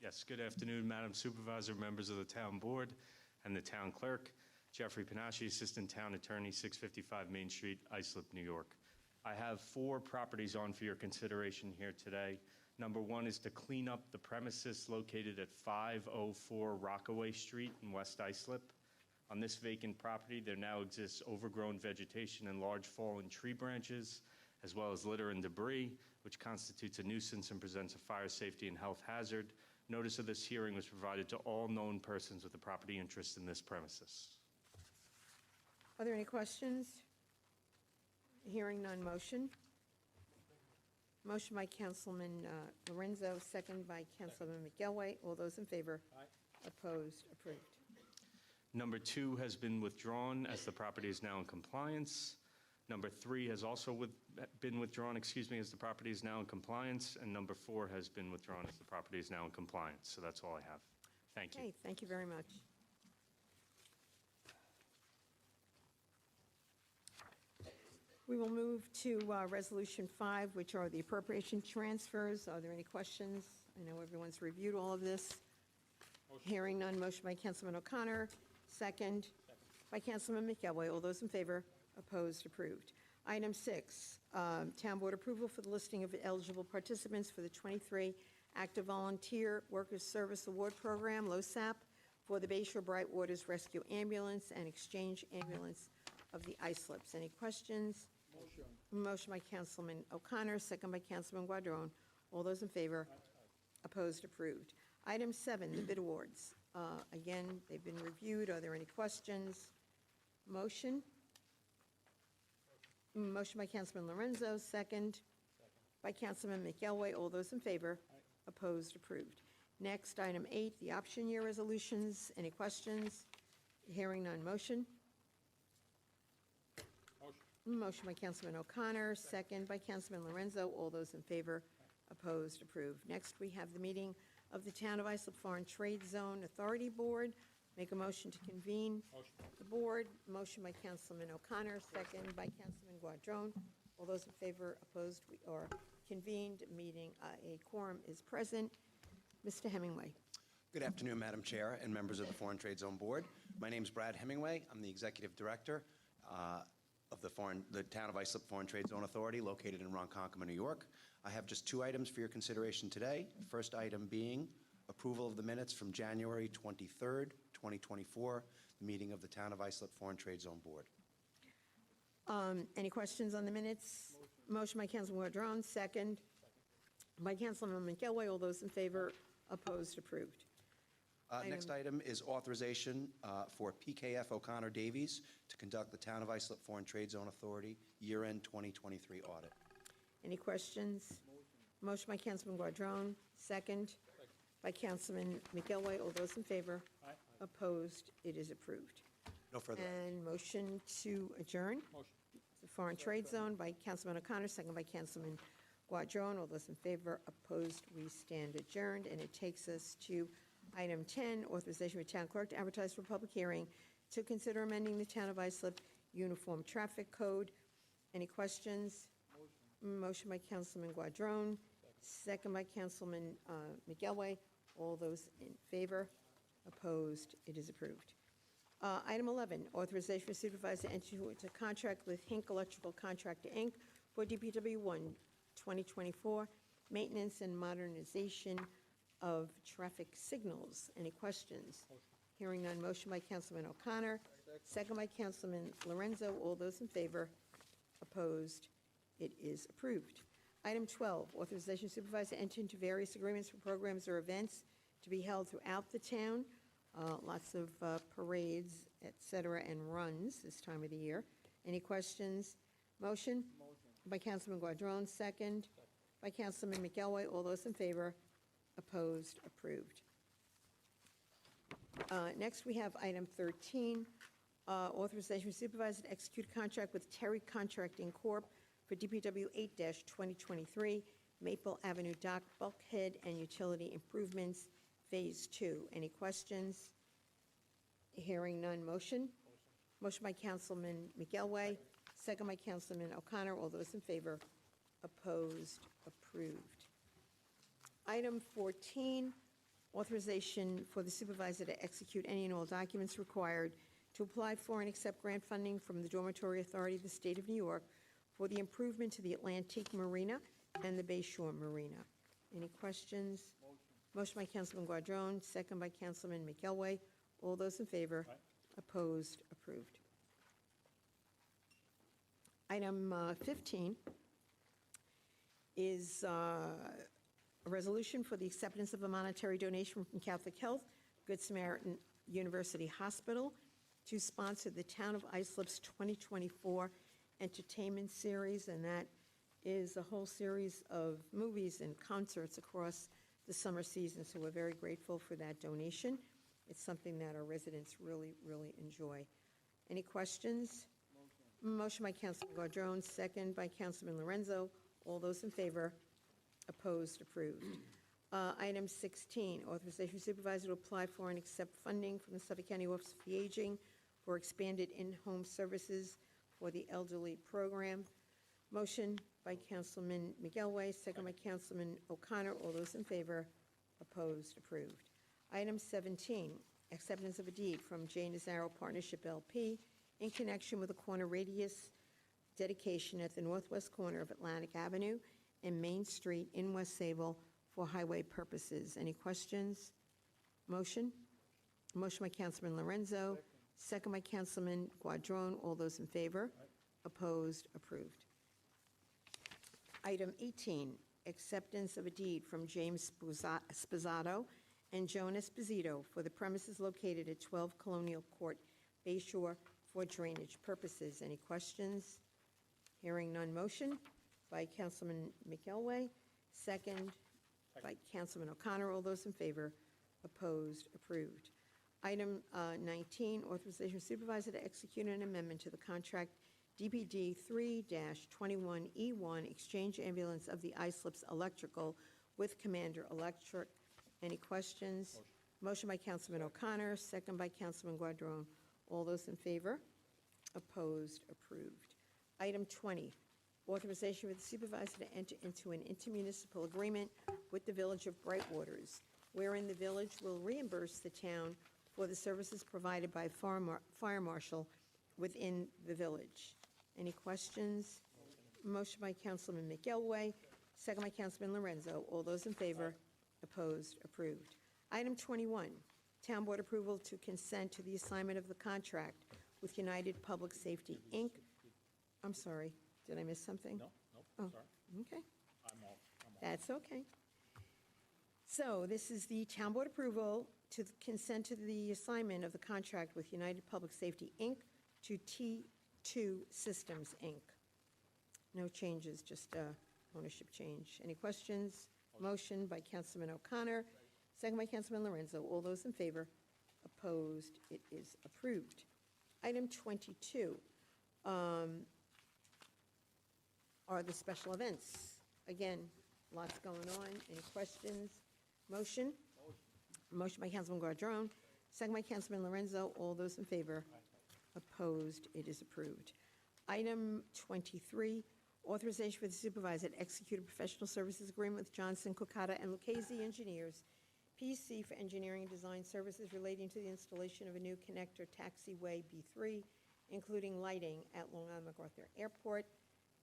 Yes, good afternoon, Madam Supervisor, members of the Town Board, and the Town Clerk. Jeffrey Panache, Assistant Town Attorney, 655 Main Street, Islip, New York. I have 4 properties on for your consideration here today. Number 1 is to clean up the premises located at 504 Rockaway Street in West Islip. On this vacant property, there now exists overgrown vegetation and large fallen tree branches, as well as litter and debris, which constitutes a nuisance and presents a fire safety and health hazard. Notice of this hearing was provided to all known persons with a property interest in this premises. Are there any questions? Hearing none, motion. Motion by Councilman Lorenzo, second by Councilman McElroy. All those in favor? Opposed? Approved. Number 2 has been withdrawn as the property is now in compliance. Number 3 has also been withdrawn, as the property is now in compliance. And number 4 has been withdrawn as the property is now in compliance. So that's all I have. Thank you. Okay, thank you very much. We will move to Resolution 5, which are the appropriation transfers. Are there any questions? I know everyone's reviewed all of this. Hearing none, motion by Councilman O'Connor, second by Councilman McElroy. All those in favor? Opposed? Approved. Item 6, Town Board approval for the listing of eligible participants for the 23 Active Volunteer Workers Service Award Program, LoSAP, for the Bayshore Bright Waters Rescue Ambulance and Exchange Ambulance of the Islips. Any questions? Motion by Councilman O'Connor, second by Councilman Guadron. All those in favor? Opposed? Approved. Item 7, the bid awards. Again, they've been reviewed. Are there any questions? Motion? Motion by Councilman Lorenzo, second by Councilman McElroy. All those in favor? Opposed? Approved. Next, item 8, the option year resolutions. Any questions? Hearing none. Motion? Motion by Councilman O'Connor, second by Councilman Lorenzo. All those in favor? Opposed? Approved. Next, we have the meeting of the Town of Islip Foreign Trade Zone Authority Board. Make a motion to convene the board. Motion by Councilman O'Connor, second by Councilman Guadron. All those in favor? Opposed? We are convened. Meeting, a quorum is present. Mr. Hemingway. Good afternoon, Madam Chair and members of the Foreign Trade Zone Board. My name is Brad Hemingway. I'm the Executive Director of the Town of Islip Foreign Trade Zone Authority, located in Ronkonkoma, New York. I have just 2 items for your consideration today. The first item being approval of the minutes from January 23rd, 2024, the meeting of the Town of Islip Foreign Trade Zone Board. Any questions on the minutes? Motion by Councilman Guadron, second by Councilman McElroy. All those in favor? Opposed? Approved. Next item is authorization for PKF O'Connor Davies to conduct the Town of Islip Foreign Trade Zone Authority year-end 2023 audit. Any questions? Motion by Councilman Guadron, second by Councilman McElroy. All those in favor? Opposed? It is approved. No further. And motion to adjourn? The Foreign Trade Zone by Councilman O'Connor, second by Councilman Guadron. All those in favor? Opposed? We stand adjourned. And it takes us to item 10, authorization for town clerk to advertise for public hearing to consider amending the Town of Islip Uniform Traffic Code. Any questions? Motion by Councilman Guadron, second by Councilman McElroy. All those in favor? Opposed? It is approved. Item 11, authorization for supervisor to enter into contract with Hink Electrical Contractor, Inc. for DPW 1 2024 maintenance and modernization of traffic signals. Any questions? Hearing none. Motion by Councilman O'Connor, second by Councilman Lorenzo. All those in favor? Opposed? It is approved. Item 12, authorization supervisor to enter into various agreements for programs or events to be held throughout the town. Lots of parades, et cetera, and runs this time of the year. Any questions? Motion? By Councilman Guadrone, second. By Councilman McElway. All those in favor? Opposed? Approved. Next, we have item 13, authorization for supervisor to execute a contract with Terry Contracting Corp. for DPW 8-2023, Maple Avenue Dock Bulkhead and Utility Improvements, Phase 2. Any questions? Hearing none. Motion? Motion by Councilman McElway, second by Councilman O'Connor. All those in favor? Opposed? Approved. Item 14, authorization for the supervisor to execute any and all documents required to apply for and accept grant funding from the Dormitory Authority of the State of New York for the improvement to the Atlantique Marina and the Bayshore Marina. Any questions? Motion by Councilman Guadrone, second by Councilman McElway. All those in favor? Opposed? Approved. Item 15 is a resolution for the acceptance of a monetary donation from Catholic Health, Good Samaritan University Hospital to sponsor the Town of Islip's 2024 entertainment series, and that is a whole series of movies and concerts across the summer season, so we're very grateful for that donation. It's something that our residents really, really enjoy. Any questions? Motion by Councilman Guadrone, second by Councilman Lorenzo. All those in favor? Opposed? Approved. Item 16, authorization for supervisor to apply for and accept funding from the Suffolk County Office of the Aging for expanded in-home services for the elderly program. Motion by Councilman McElway, second by Councilman O'Connor. All those in favor? Opposed? Approved. Item 17, acceptance of a deed from J. Nazaro Partnership LP in connection with a corner radius dedication at the northwest corner of Atlantic Avenue and Main Street in West Sable for highway purposes. Any questions? Motion? Motion by Councilman Lorenzo, second by Councilman Guadrone. All those in favor? Opposed? Approved. Item 18, acceptance of a deed from James Sposato and Joan Esposito for the premises located at 12 Colonial Court, Bayshore, for drainage purposes. Any questions? Hearing none. Motion by Councilman McElway, second by Councilman O'Connor. All those in favor? Opposed? Approved. Item 19, authorization of supervisor to execute an amendment to the contract DPD 3-21E1, exchange ambulance of the Islip's Electrical with Commander Electric. Any questions? Motion by Councilman O'Connor, second by Councilman Guadrone. All those in favor? Opposed? Approved. Item 20, authorization for the supervisor to enter into an intermunicipal agreement with the Village of Brightwaters, wherein the village will reimburse the town for the services provided by fire marshal within the village. Any questions? Motion by Councilman McElway, second by Councilman Lorenzo. All those in favor? Opposed? Approved. Item 21, town board approval to consent to the assignment of the contract with United Public Safety, Inc. I'm sorry, did I miss something? No, Oh, sorry. okay. I'm off. That's okay. So this is the town board approval to consent to the assignment of the contract with United Public Safety, Inc. to T2 Systems, Inc. No changes, just ownership change. Any questions? Motion by Councilman O'Connor, second by Councilman Lorenzo. All those in favor? Opposed? It is approved. Item 22 are the special events. Again, lots going on. Any questions? Motion? Motion by Councilman Guadrone, second by Councilman Lorenzo. All those in favor? Opposed? It is approved. Item 23, authorization for the supervisor to execute a professional services agreement with Johnson, Kokata, and Lucchese Engineers, PC, for engineering and design services relating to the installation of a new connector taxiway B3, including lighting at Long Island MacArthur Airport.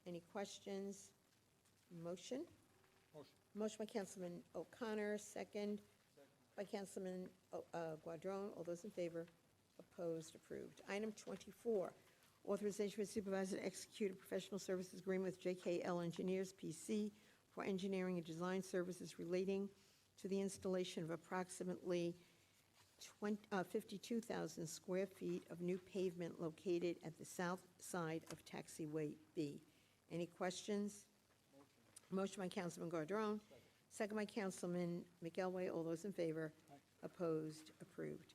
Any questions? Motion? Motion by Councilman O'Connor, second by Councilman Guadrone. All those in favor? Opposed? Approved. Item 24, authorization for the supervisor to execute a professional services agreement with JKL Engineers, PC, for engineering and design services relating to the installation of approximately 52,000 square feet of new pavement located at the south side of Taxiway B. Any questions? Motion by Councilman Gardron, second by Councilman McElway. All those in favor? Opposed? Approved.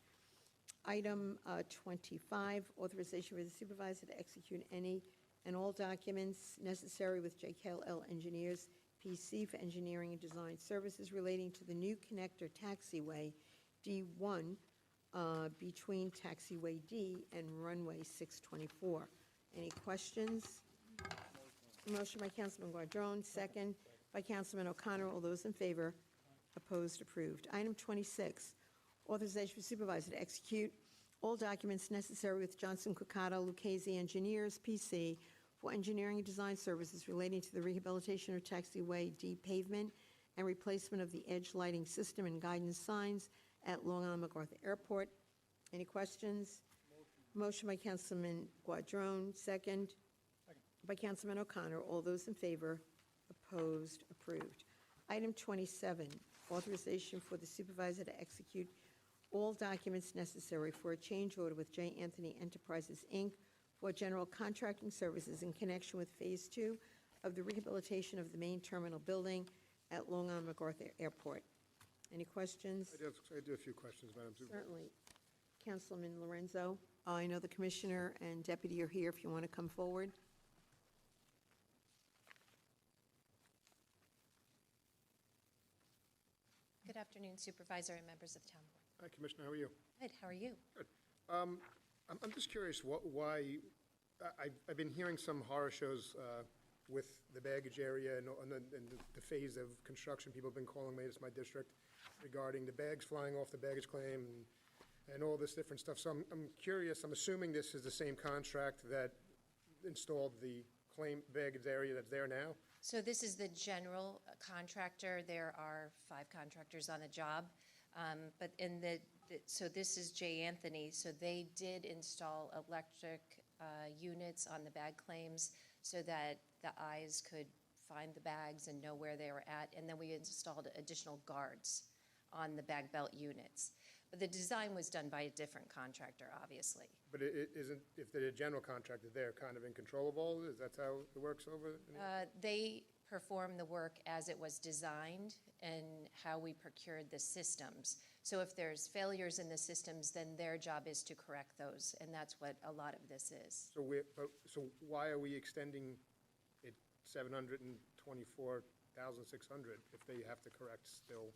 Item 25, authorization for the supervisor to execute any and all documents necessary with JKL Engineers, PC, for engineering and design services relating to the new connector taxiway D1 between Taxiway D and runway 624. Any questions? Motion by Councilman Guardron, second by Councilman O'Connor. All those in favor? Opposed? Approved. Item 26, authorization for supervisor to execute all documents necessary with Johnson Cucato Lucchese Engineers, PC, for engineering and design services relating to the rehabilitation of Taxiway D pavement and replacement of the edge lighting system and guidance signs at Long Island MacArthur Airport. Any questions? Motion by Councilman Guardron, second by Councilman O'Connor. All those in favor? Opposed? Approved. Item 27, authorization for the supervisor to execute all documents necessary for a change order with J. Anthony Enterprises, Inc. for general contracting services in connection with Phase 2 of the rehabilitation of the main terminal building at Long Island MacArthur Airport. Any questions? I do a few questions, Madam Supervisor. Certainly. Councilman Lorenzo, I know the commissioner and deputy are here if you want to come forward. Good afternoon, Supervisor and members of the Town Board. Hi, Commissioner, how are you? Good, how are you? I'm just curious why, I've been hearing some horror shows with the baggage area and the phase of construction people have been calling me, it's my district, regarding the bags flying off the baggage claim and all this different stuff. So I'm curious, I'm assuming this is the same contract that installed the claim baggage area that's there now? So this is the general contractor. There are 5 contractors on the job. But so this is J. Anthony. So they did install electric units on the bag claims so that the eyes could find the bags and know where they were at. And then we installed additional guards on the bag belt units. But the design was done by a different contractor, obviously. But it isn't, if they're a general contractor, they're kind of in control of all of this? That's how it works over? They perform the work as it was designed and how we procured the systems. So if there's failures in the systems, then their job is to correct those, and that's what a lot of this is. So why are we extending it 724,600 if they have to correct still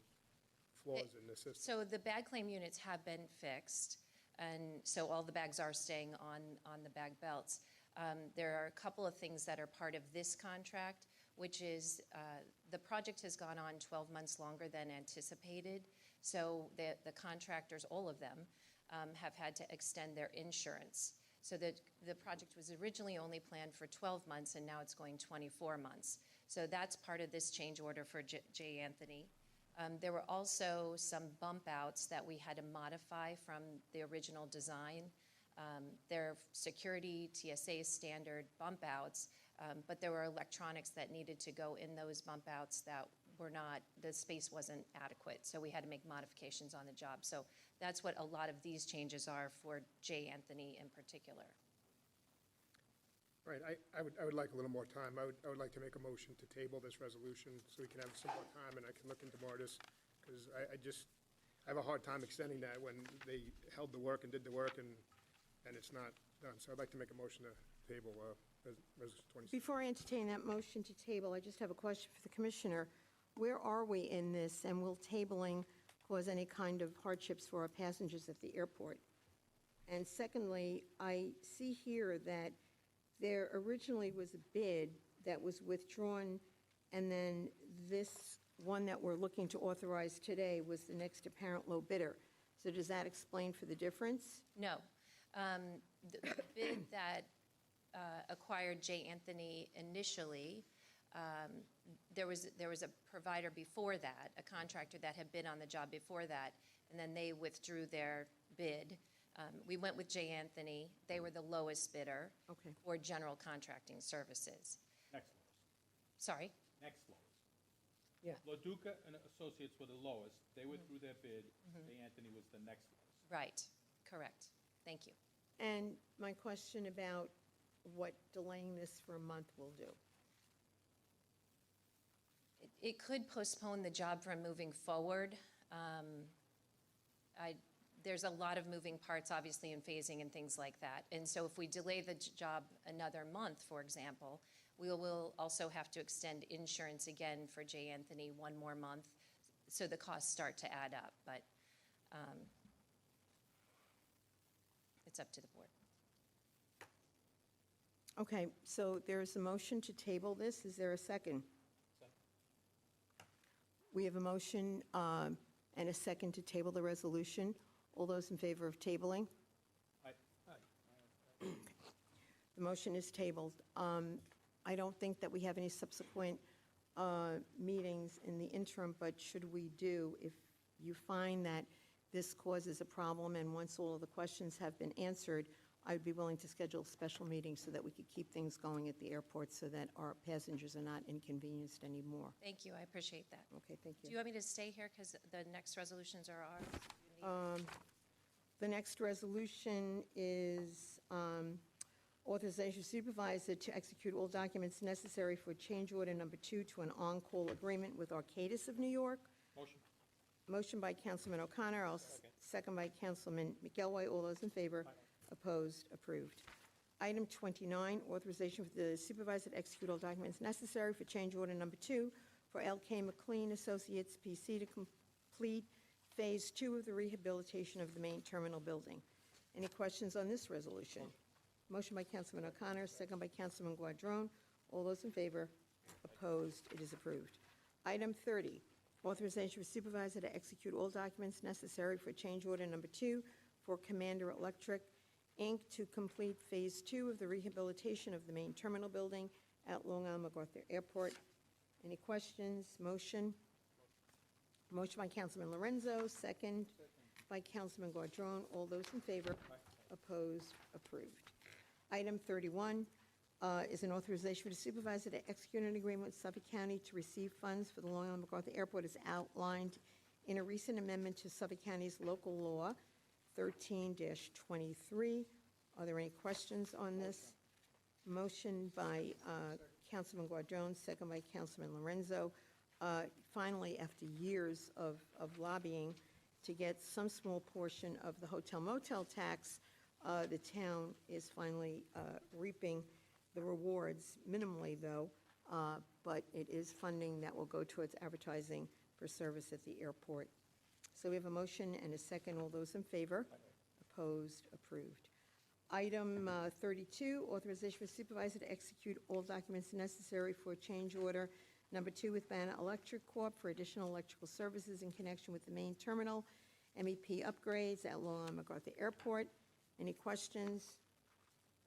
flaws in the system? So the bag claim units have been fixed, and so all the bags are staying on the bag belts. There are a couple of things that are part of this contract, which is the project has gone on 12 months longer than anticipated. So the contractors, all of them, have had to extend their insurance. So that the project was originally only planned for 12 months, and now it's going 24 months. So that's part of this change order for J. Anthony. There were also some bump outs that we had to modify from the original design. They're security TSA standard bump outs, but there were electronics that needed to go in those bump outs that were not, the space wasn't adequate, so we had to make modifications on the job. So that's what a lot of these changes are for J. Anthony in particular. Right, I would like a little more time. I would like to make a motion to table this resolution so we can have some more time and I can look into more of this, because I have a hard time extending that when they held the work and did the work and it's not done. So I'd like to make a motion to table Resolution 26. Before I entertain that motion to table, I just have a question for the commissioner. Where are we in this, and will tabling cause any kind of hardships for our passengers at the airport? And secondly, I see here that there originally was a bid that was withdrawn, and then this one that we're looking to authorize today was the next apparent low bidder. So does that explain for the difference? No. The bid that acquired J. Anthony initially, there was a provider before that, a contractor that had been on the job before that, and then they withdrew their bid. We went with J. Anthony. They were the lowest bidder for general contracting services. Next lowest. Sorry? Next lowest. Yeah. LaDuca and Associates were the lowest. They withdrew their bid. J. Anthony was the next lowest. Right, correct. Thank you. And my question about what delaying this for a month will do. It could postpone the job from moving forward. There's a lot of moving parts, obviously, in phasing and things like that. And so if we delay the job another month, for example, we will also have to extend insurance again for J. Anthony one more month, so the costs start to add up. But it's up to the board. Okay, so there's a motion to table this. Is there a second? We have a motion and a second to table the resolution. All those in favor of tabling? Aye. The motion is tabled. I don't think that we have any subsequent meetings in the interim, but should we do, if you find that this causes a problem and once all of the questions have been answered, I would be willing to schedule a special meeting so that we could keep things going at the airport so that our passengers are not inconvenienced anymore. Thank you, I appreciate that. Okay, thank Do you. you want me to stay here because the next resolutions are ours? The next resolution is authorization supervisor to execute all documents necessary for change order number 2 to an on-call agreement with Arcadis of New York. Motion. Motion by Councilman O'Connor, second by Councilman McElroy. All those in favor? Opposed? Approved. Item 29, authorization for the supervisor to execute all documents necessary for change order number 2 for L.K. McLean Associates, P.C. to complete Phase 2 of the rehabilitation of the main terminal building. Any questions on this resolution? Motion by Councilman O'Connor, second by Councilman Guadrone. All those in favor? Opposed? It is approved. Item 30, authorization for supervisor to execute all documents necessary for change order number 2 for Commander Electric, Inc. to complete Phase 2 of the rehabilitation of the main terminal building at Long Island MacArthur Airport. Any questions? Motion? Motion by Councilman Lorenzo, second by Councilman Guadrone. All those in favor? Opposed? Approved. Item 31 is an authorization for the supervisor to execute an agreement with Suffolk County to receive funds for the Long Island MacArthur Airport as outlined in a recent amendment to Suffolk County's local law 13-23. Are there any questions on this? Motion by Councilman Guadrone, second by Councilman Lorenzo. Finally, after years of lobbying to get some small portion of the hotel motel tax, the town is finally reaping the rewards, minimally though, but it is funding that will go towards advertising for service at the airport. So we have a motion and a second. All those in favor? Opposed? Approved. Item 32, authorization for supervisor to execute all documents necessary for change order number 2 with Banner Electric Corp. for additional electrical services in connection with the main terminal, MEP upgrades at Long Island MacArthur Airport. Any questions?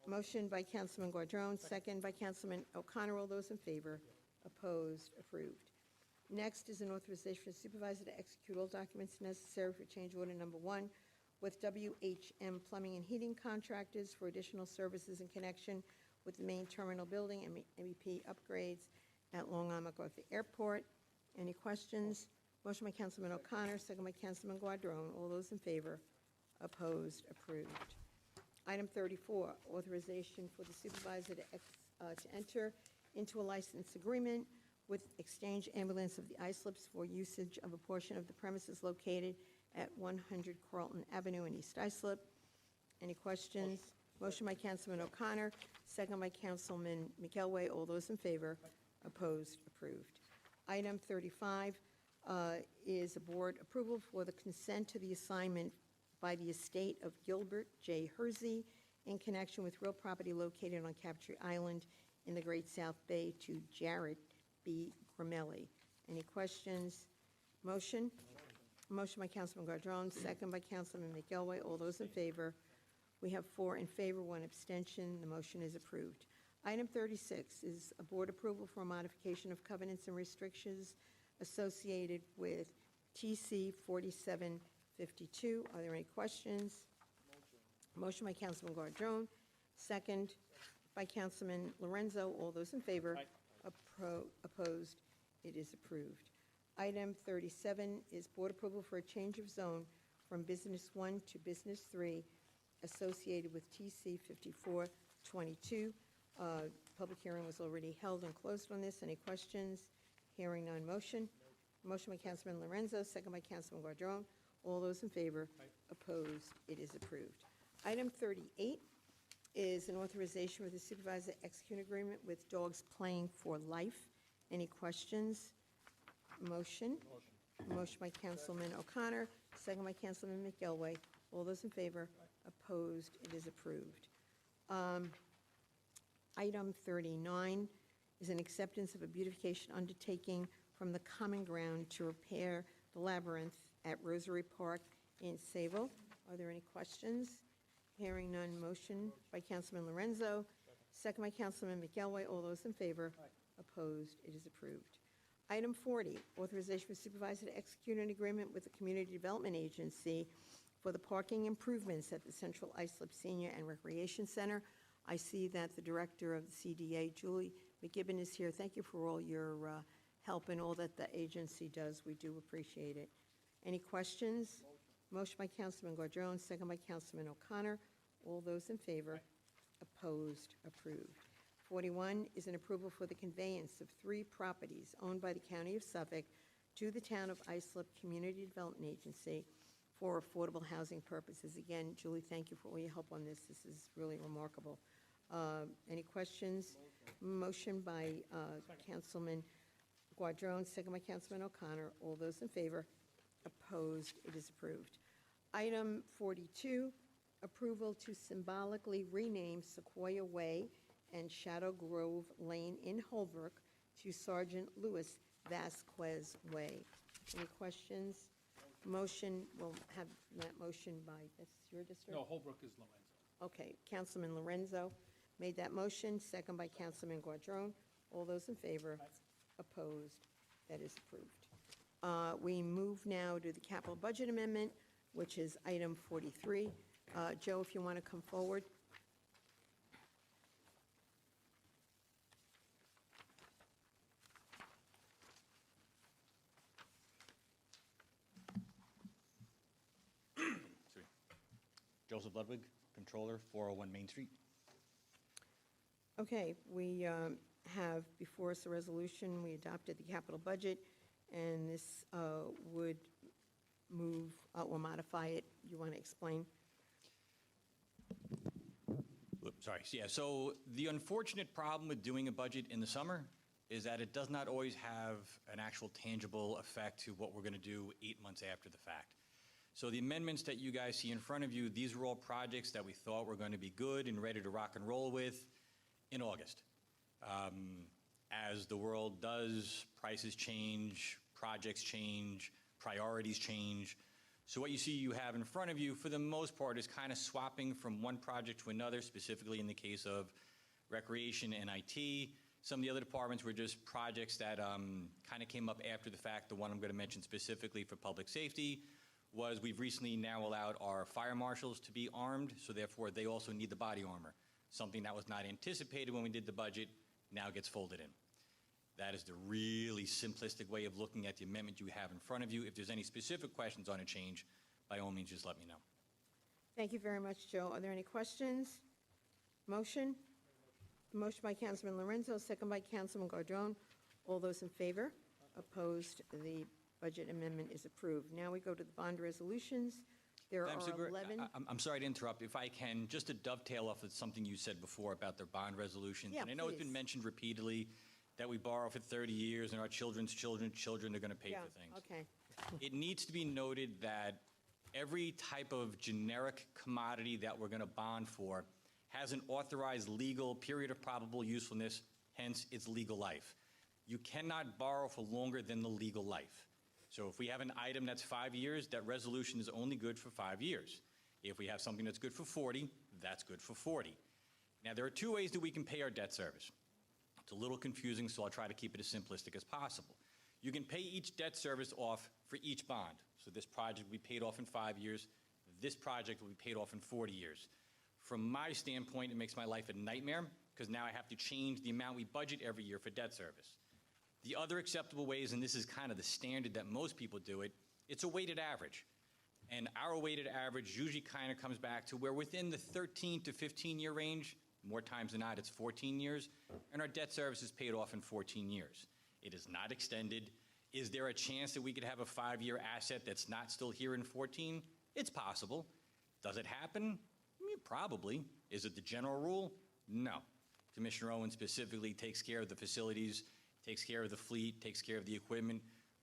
Motion by Councilman Guadrone, second by Councilman O'Connor. All those in favor? Opposed? Approved. Next is an authorization for the supervisor to execute all documents necessary for change order number 1 with WHM Plumbing and Heating Contractors for additional services in connection with the main terminal building and MEP upgrades at Long Island MacArthur Airport. Any questions? Motion by Councilman O'Connor, second by Councilman Guadrone. All those in favor? Opposed? Approved. Item 34, authorization for the supervisor to enter into a license agreement with Exchange Ambulance of the Islips for usage of a portion of the premises located at 100 Carlton Avenue in East Islip. Any questions? Motion by Councilman O'Connor, second by Councilman McElroy. All those in favor? Opposed? Approved. Item 35 is a board approval for the consent to the assignment by the estate of Gilbert J. Hersey in connection with real property located on Coventry Island in the Great South Bay to Jarrett B. Gramelli. Any questions? Motion? Motion by Councilman Guadrone, second by Councilman McElroy. All those in favor? We have 4 in favor, 1 abstention. The motion is approved. Item 36 is a board approval for a modification of covenants and restrictions associated with TC 4752. Are there any questions? Motion by Councilman Guadrone, second by Councilman Lorenzo. All those in favor? Opposed? It is approved. Item 37 is board approval for a change of zone from Business 1 to Business 3 associated with TC 5422. Public hearing was already held and closed on this. Any questions? Hearing none. Motion? Motion by Councilman Lorenzo, second by Councilman Guardron. All those in favor? Opposed? It is approved. Item 38 is an authorization for the supervisor to execute an agreement with Dogs Playing for Life. Any questions? Motion? Motion by Councilman O'Connor, second by Councilman McElway. All those in favor? Opposed? It is approved. Item 39 is an acceptance of a beautification undertaking from the Common Ground to repair the labyrinth at Rosary Park in Sayville. Are there any questions? Hearing none. Motion by Councilman Lorenzo, second by Councilman McElway. All those in favor? Opposed? It is approved. Item 40, authorization for supervisor to execute an agreement with the Community Development Agency for the parking improvements at the Central Islip Senior and Recreation Center. I see that the director of the CDA, Julie McGibbon, is here. Thank you for all your help and all that the agency does. We do appreciate it. Any questions? Motion by Councilman Guardron, second by Councilman O'Connor. All those in favor? Opposed? Approved. 41 is an approval for the conveyance of 3 properties owned by the County of Suffolk to the Town of Islip Community Development Agency for affordable housing purposes. Again, Julie, thank you for all your help on this. This is really remarkable. Any questions? Motion by Councilman Guardron, second by Councilman O'Connor. All those in favor? Opposed? It is approved. Item 42, approval to symbolically rename Sequoia Way and Shadow Grove Lane in Holbrook to Sergeant Louis Vasquez Way. Any questions? Motion, we'll have that motion by, that's your district? No, Holbrook is Lorenzo. Okay, Councilman Lorenzo made that motion, second by Councilman Guardron. All those in favor? Opposed? That is approved. We move now to the capital budget amendment, which is item 43. Joe, if you want to come forward. Joseph Ludwig, Controller, 401 Main Street. Okay, we have before us a resolution. We adopted the capital budget, and this would move or modify it. You want to explain? Sorry. Yeah, so the unfortunate problem with doing a budget in the summer is that it does not always have an actual tangible effect to what we're going to do 8 months after the fact. So the amendments that you guys see in front of you, these are all projects that we thought were going to be good and ready to rock and roll with in August. As the world does, prices change, projects change, priorities change. So what you see you have in front of you, for the most part, is kind of swapping from one project to another, specifically in the case of recreation and IT. Some of the other departments were just projects that kind of came up after the fact. The one I'm going to mention specifically for public safety was we've recently now allowed our fire marshals to be armed, so therefore they also need the body armor. Something that was not anticipated when we did the budget now gets folded in. That is the really simplistic way of looking at the amendment you have in front of you. If there's any specific questions on a change, by all means, just let me know. Thank you very much, Joe. Are there any questions? Motion? Motion by Councilman Lorenzo, second by Councilman Guardron. All those in favor? Opposed? The budget amendment is approved. Now we go to the bond resolutions. There Madam are Super, 11. I'm sorry to interrupt. If I can, just to dovetail off of something you said before about the bond resolutions. Yeah, and I know it's please. been mentioned repeatedly that we borrow for 30 years and our children's children are going to pay for things. Okay. It needs to be noted that every type of generic commodity that we're going to bond for has an authorized legal period of probable usefulness, hence its legal life. You cannot borrow for longer than the legal life. So if we have an item that's 5 years, that resolution is only good for 5 years. If we have something that's good for 40, that's good for 40. Now, there are 2 ways that we can pay our debt service. It's a little confusing, so I'll try to keep it as simplistic as possible. You can pay each debt service off for each bond. So this project will be paid off in 5 years. This project will be paid off in 40 years. From my standpoint, it makes my life a nightmare because now I have to change the amount we budget every year for debt service. The other acceptable ways, and this is kind of the standard that most people do it, it's a weighted average. And our weighted average usually kind of comes back to where within the 13 to 15-year range, more times than not, it's 14 years, and our debt service is paid off in 14 years. It is not extended. Is there a chance that we could have a 5-year asset that's not still here in 14? It's possible. Does it happen? Probably. Is it the general rule? No. Commissioner Owen specifically takes care of the facilities, takes care of the fleet, takes care of the equipment.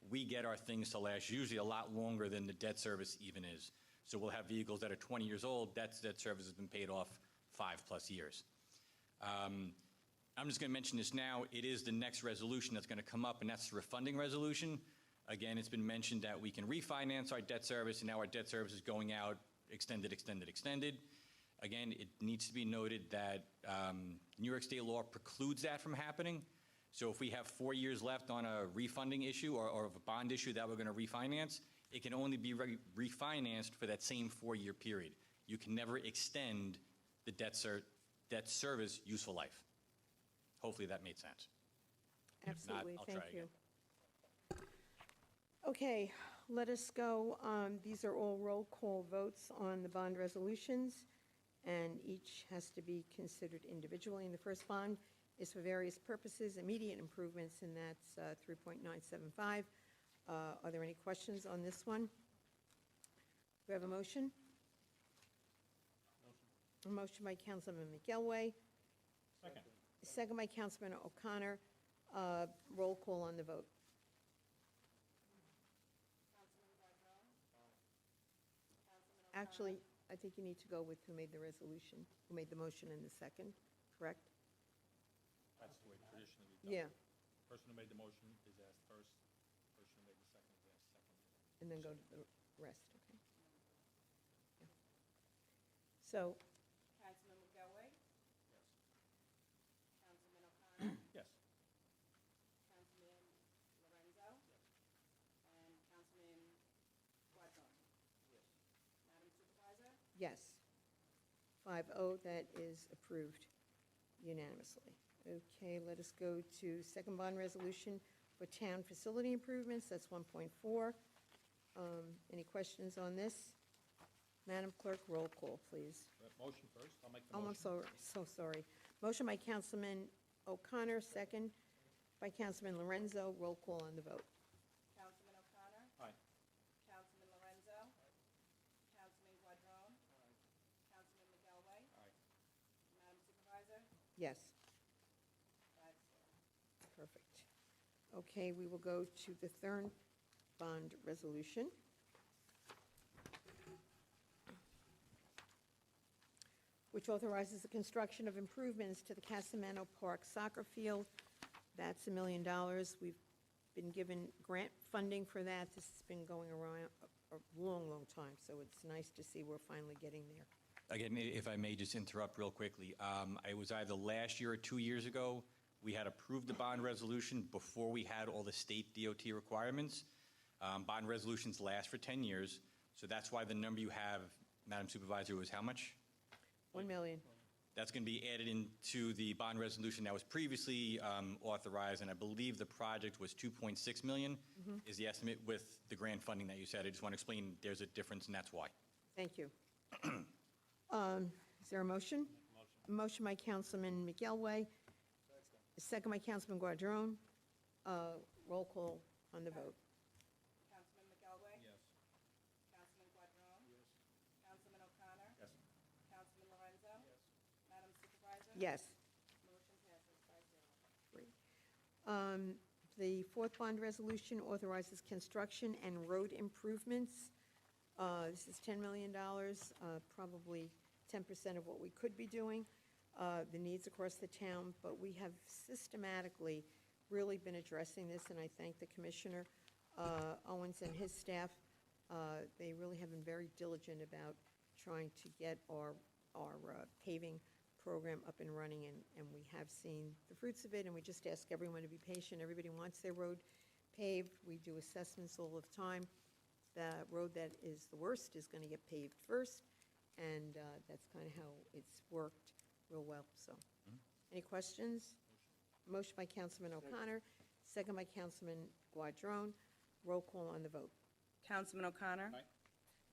We get our things to last usually a lot longer than the debt service even is. So we'll have vehicles that are 20 years old, debt service has been paid off 5+ years. I'm just going to mention this now. It is the next resolution that's going to come up, and that's the refunding resolution. Again, it's been mentioned that we can refinance our debt service, and now our debt service is going out extended. Again, it needs to be noted that New York state law precludes that from happening. So if we have 4 years left on a refunding issue or a bond issue that we're going to refinance, it can only be refinanced for that same 4-year period. You can never extend the debt service useful life. Hopefully that made sense. Absolutely, I'll thank try you. again. Okay, let us go. These are all roll call votes on the bond resolutions, and each has to be considered individually. And the first bond is for various purposes, immediate improvements, and that's 3.975. Are there any questions on this one? Do we have a motion? A motion by Councilman McElway. Second. Second by Councilman O'Connor. Roll call on the vote. Actually, I think you need to go with who made the resolution, who made the motion in the second, correct? That's the way traditionally we've done it. Yeah, Person who made the motion is asked first. Person who made the second is asked second. and then go to the rest, okay? Yeah. So, Councilman McElway? Yes. Councilman O'Connor? Yes. Councilman Lorenzo? And Councilman Quadron? Madam Supervisor? yes. 5-0, that is approved unanimously. Okay, let us go to second bond resolution for town facility improvements, that's 1.4. Any questions on this? Madam Clerk, roll call, please. Motion first. I'll make the Oh, I'm motion. so sorry. Motion by Councilman O'Connor, second by Councilman Lorenzo. Roll call on the vote. Councilman O'Connor? Aye. Councilman Lorenzo? Councilman Quadron? Councilman McElway? Aye. Madam Supervisor? Yes, 5-0. perfect. Okay, we will go to the third bond resolution. Which authorizes the construction of improvements to the Casamano Park soccer field. That's $1 million. We've been given grant funding for that. This has been going around a long time, so it's nice to see we're finally getting there. Again, if I may just interrupt real quickly. I was either last year or 2 years ago, we had approved the bond resolution before we had all the state DOT requirements. Bond resolutions last for 10 years, so that's why the number you have, Madam Supervisor, was how much? 1 million. That's going to be added into the bond resolution that was previously authorized, and I believe the project was $2.6 million is the estimate with the grant funding that you said. I just want to explain there's a difference, and that's why. Thank you. Is there a motion? Motion by Councilman McElway. Second by Councilman Guadron. Roll call on the vote. Councilman McElway? Yes. Councilman Quadron? Yes. Councilman O'Connor? Yes. Councilman Lorenzo? Madam Supervisor? Yes. Motion passes 5-0. Great. The fourth bond resolution authorizes construction and road improvements. This is $10 million, probably 10% of what we could be doing, the needs across the town, but we have systematically really been addressing this, and I thank the Commissioner Owens and his staff. They really have been very diligent about trying to get our paving program up and running, and we have seen the fruits of it, and we just ask everyone to be patient. Everybody wants their road paved. We do assessments all the time. The road that is the worst is going to get paved first, and that's kind of how it's worked real well, so. Any questions? Motion by Councilman O'Connor, second by Councilman Guadrone. Roll call on the vote. Councilman O'Connor.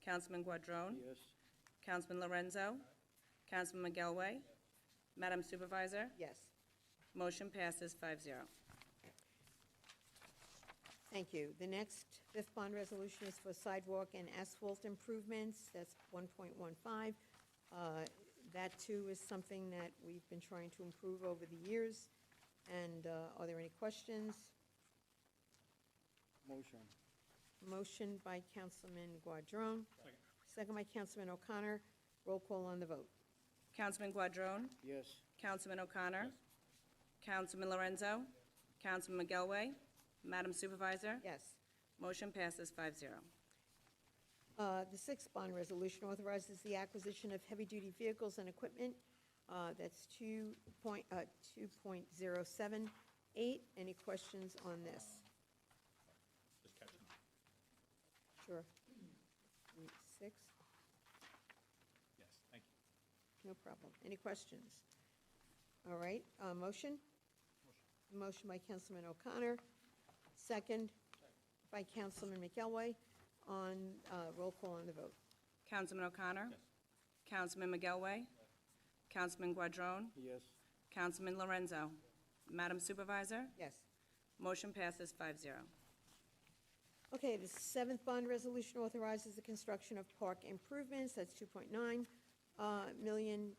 Councilman Guadrone. Yes. Councilman Lorenzo. Councilman McGelway. Madam Supervisor. Yes. Motion passes 5-0. Thank you. The next fifth bond resolution is for sidewalk and asphalt improvements. That's 1.15. That, too, is something that we've been trying to improve over the years. And are there any questions? Motion. Motion by Councilman Guadrone. Second by Councilman O'Connor. Roll call on the vote. Councilman Guadrone. Yes. Councilman O'Connor. Councilman Lorenzo. Councilman McGelway. Madam Supervisor. Yes. Motion passes 5-0. The sixth bond resolution authorizes the acquisition of heavy-duty vehicles and equipment. That's 2.078. Any questions on this? Just catching up. Sure. Six? Yes, thank you. No problem. Any questions? All right, motion? Motion by Councilman O'Connor, second by Councilman McElway. On, roll call on the vote. Councilman O'Connor. Councilman McGelway. Councilman Guadrone. Yes. Councilman Lorenzo. Madam Supervisor. Yes. Motion passes 5-0. Okay, the seventh bond resolution authorizes the construction of park improvements. That's 2.9 million.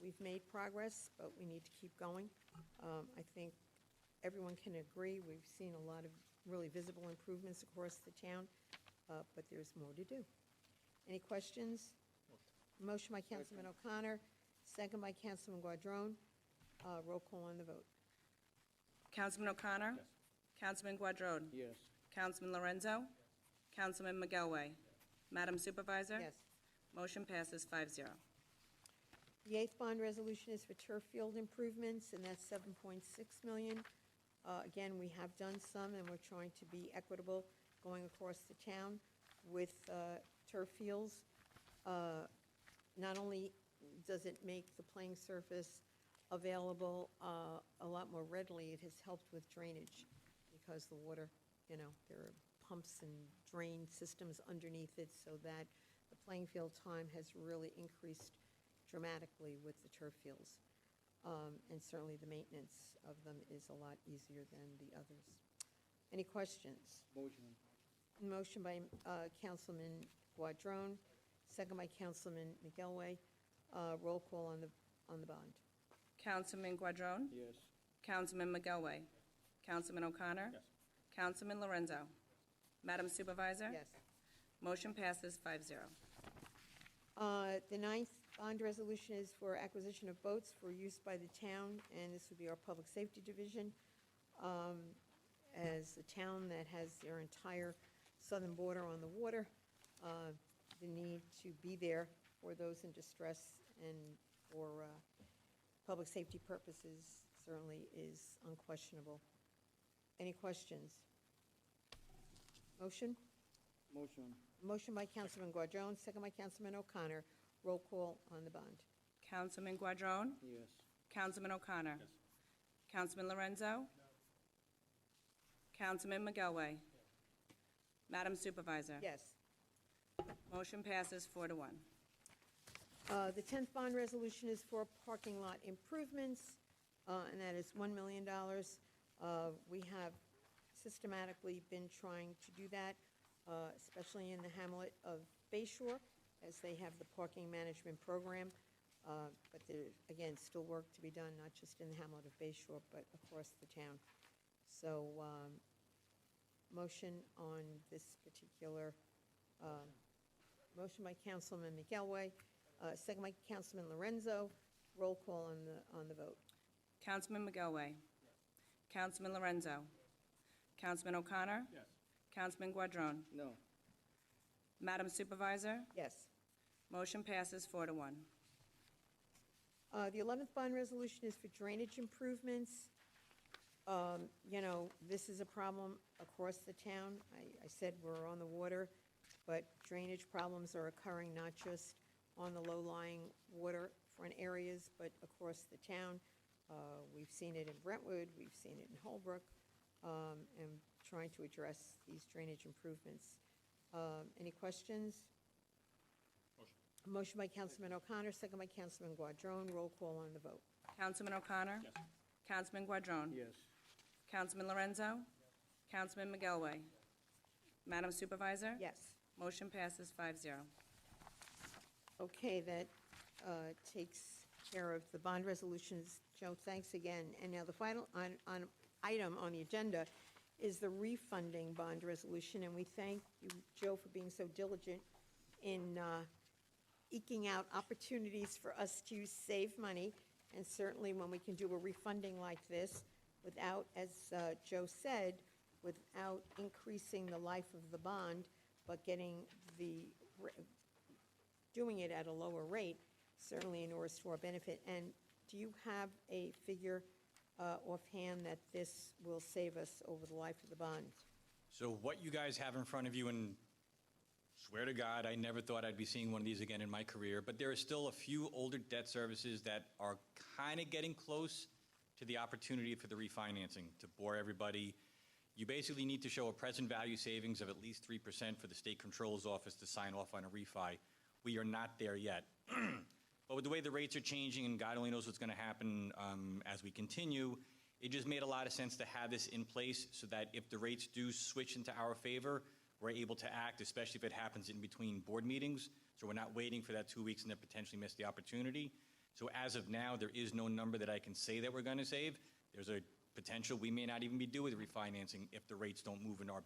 We've made progress, but we need to keep going. I think everyone can agree, we've seen a lot of really visible improvements across the town, but there's more to do. Any questions? Motion by Councilman O'Connor, second by Councilman Guadrone. Roll call on the vote. Councilman O'Connor. Councilman Guadrone. Yes. Councilman Lorenzo. Councilman McGelway. Madam Supervisor. Yes. Motion passes 5-0. The eighth bond resolution is for turf field improvements, and that's 7.6 million. Again, we have done some, and we're trying to be equitable going across the town with turf fields. Not only does it make the playing surface available a lot more readily, it has helped with drainage because the water, you know, there are pumps and drain systems underneath it so that the playing field time has really increased dramatically with the turf fields. And certainly the maintenance of them is a lot easier than the others. Any questions? Motion. Motion by Councilman Guadrone, second by Councilman McElway. Roll call on the bond. Councilman Guadrone. Yes. Councilman McGelway. Councilman O'Connor. Councilman Lorenzo. Madam Supervisor. Yes. Motion passes 5-0. The ninth bond resolution is for acquisition of boats for use by the town, and this would be our Public Safety Division. As a town that has their entire southern border on the water, the need to be there for those in distress and for public safety purposes certainly is unquestionable. Any questions? Motion? Motion. Motion by Councilman Guadrone, second by Councilman O'Connor. Roll call on the bond. Councilman Guadrone. Yes. Councilman O'Connor. Councilman Lorenzo. Councilman McGelway. Madam Supervisor. Yes. Motion passes 4-1. The 10th bond resolution is for parking lot improvements, and that is $1 million. We have systematically been trying to do that, especially in the hamlet of Bayshore, as they have the parking management program. But there, again, still work to be done, not just in the hamlet of Bayshore, but across the town. So, motion on this particular, motion by Councilman McElway, second by Councilman Lorenzo. Roll call on the vote. Councilman McGelway. Councilman Lorenzo. Councilman O'Connor. Councilman Guadrone. No. Madam Supervisor. Yes. Motion passes 4-1. The 11th bond resolution is for drainage improvements. You know, this is a problem across the town. I said we're on the water, but drainage problems are occurring not just on the low-lying waterfront areas, but across the town. We've seen it in Brentwood, we've seen it in Holbrook, and trying to address these drainage improvements. Any questions? Motion by Councilman O'Connor, second by Councilman Guadrone. Roll call on the vote. Councilman O'Connor? Yes. Councilman Guadrone? Yes. Councilman Lorenzo? Councilman McElway? Madam Supervisor? Yes. Motion passes 5-0. Okay, that takes care of the bond resolutions. Joe, thanks again. And now the final item on the agenda is the refunding bond resolution, and we thank you, Joe, for being so diligent in eking out opportunities for us to save money, and certainly when we can do a refunding like this without, as Joe said, without increasing the life of the bond, but doing it at a lower rate, certainly in order to our benefit. And do you have a figure offhand that this will save us over the life of the bond? So what you guys have in front of you, and swear to God, I never thought I'd be seeing one of these again in my career, but there are still a few older debt services that are kind of getting close to the opportunity for the refinancing. To bore everybody, you basically need to show a present value savings of at least 3% for the State Controller's Office to sign off on a refi. We are not there yet. But with the way the rates are changing, and God only knows what's going to happen as we continue, it just made a lot of sense to have this in place so that if the rates do switch into our favor, we're able to act, especially if it happens in between board meetings. So we're not waiting for that 2 weeks and then potentially miss the opportunity. So as of now, there is no number that I can say that we're going to save. There's a potential we may not even be doing the refinancing if the rates don't move in our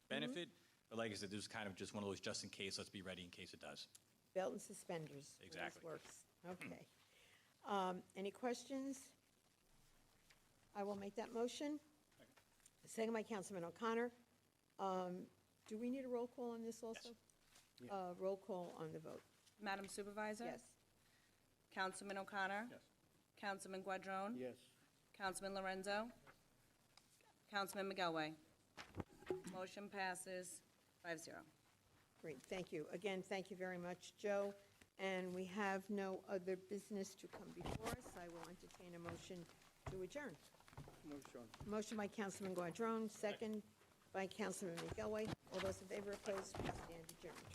benefit. But like I said, this is kind of just one of those just in case, let's be ready in case it does. Belt and suspenders. Exactly. Always works. Okay. Any questions? I will make that motion. Second by Councilman O'Connor. Do we need a roll call on this also? Yes. Roll call on the vote. Madam Supervisor? Yes. Councilman O'Connor? Yes. Councilman Guadrone? Yes. Councilman Lorenzo? Councilman McElway? Motion passes 5-0. Great, thank you. Again, thank you very much, Joe. And we have no other business to come before us. I will entertain a motion to adjourn. Motion by Councilman Guadrone, second by Councilman McElway. All those in favor, opposed, we stand adjourned.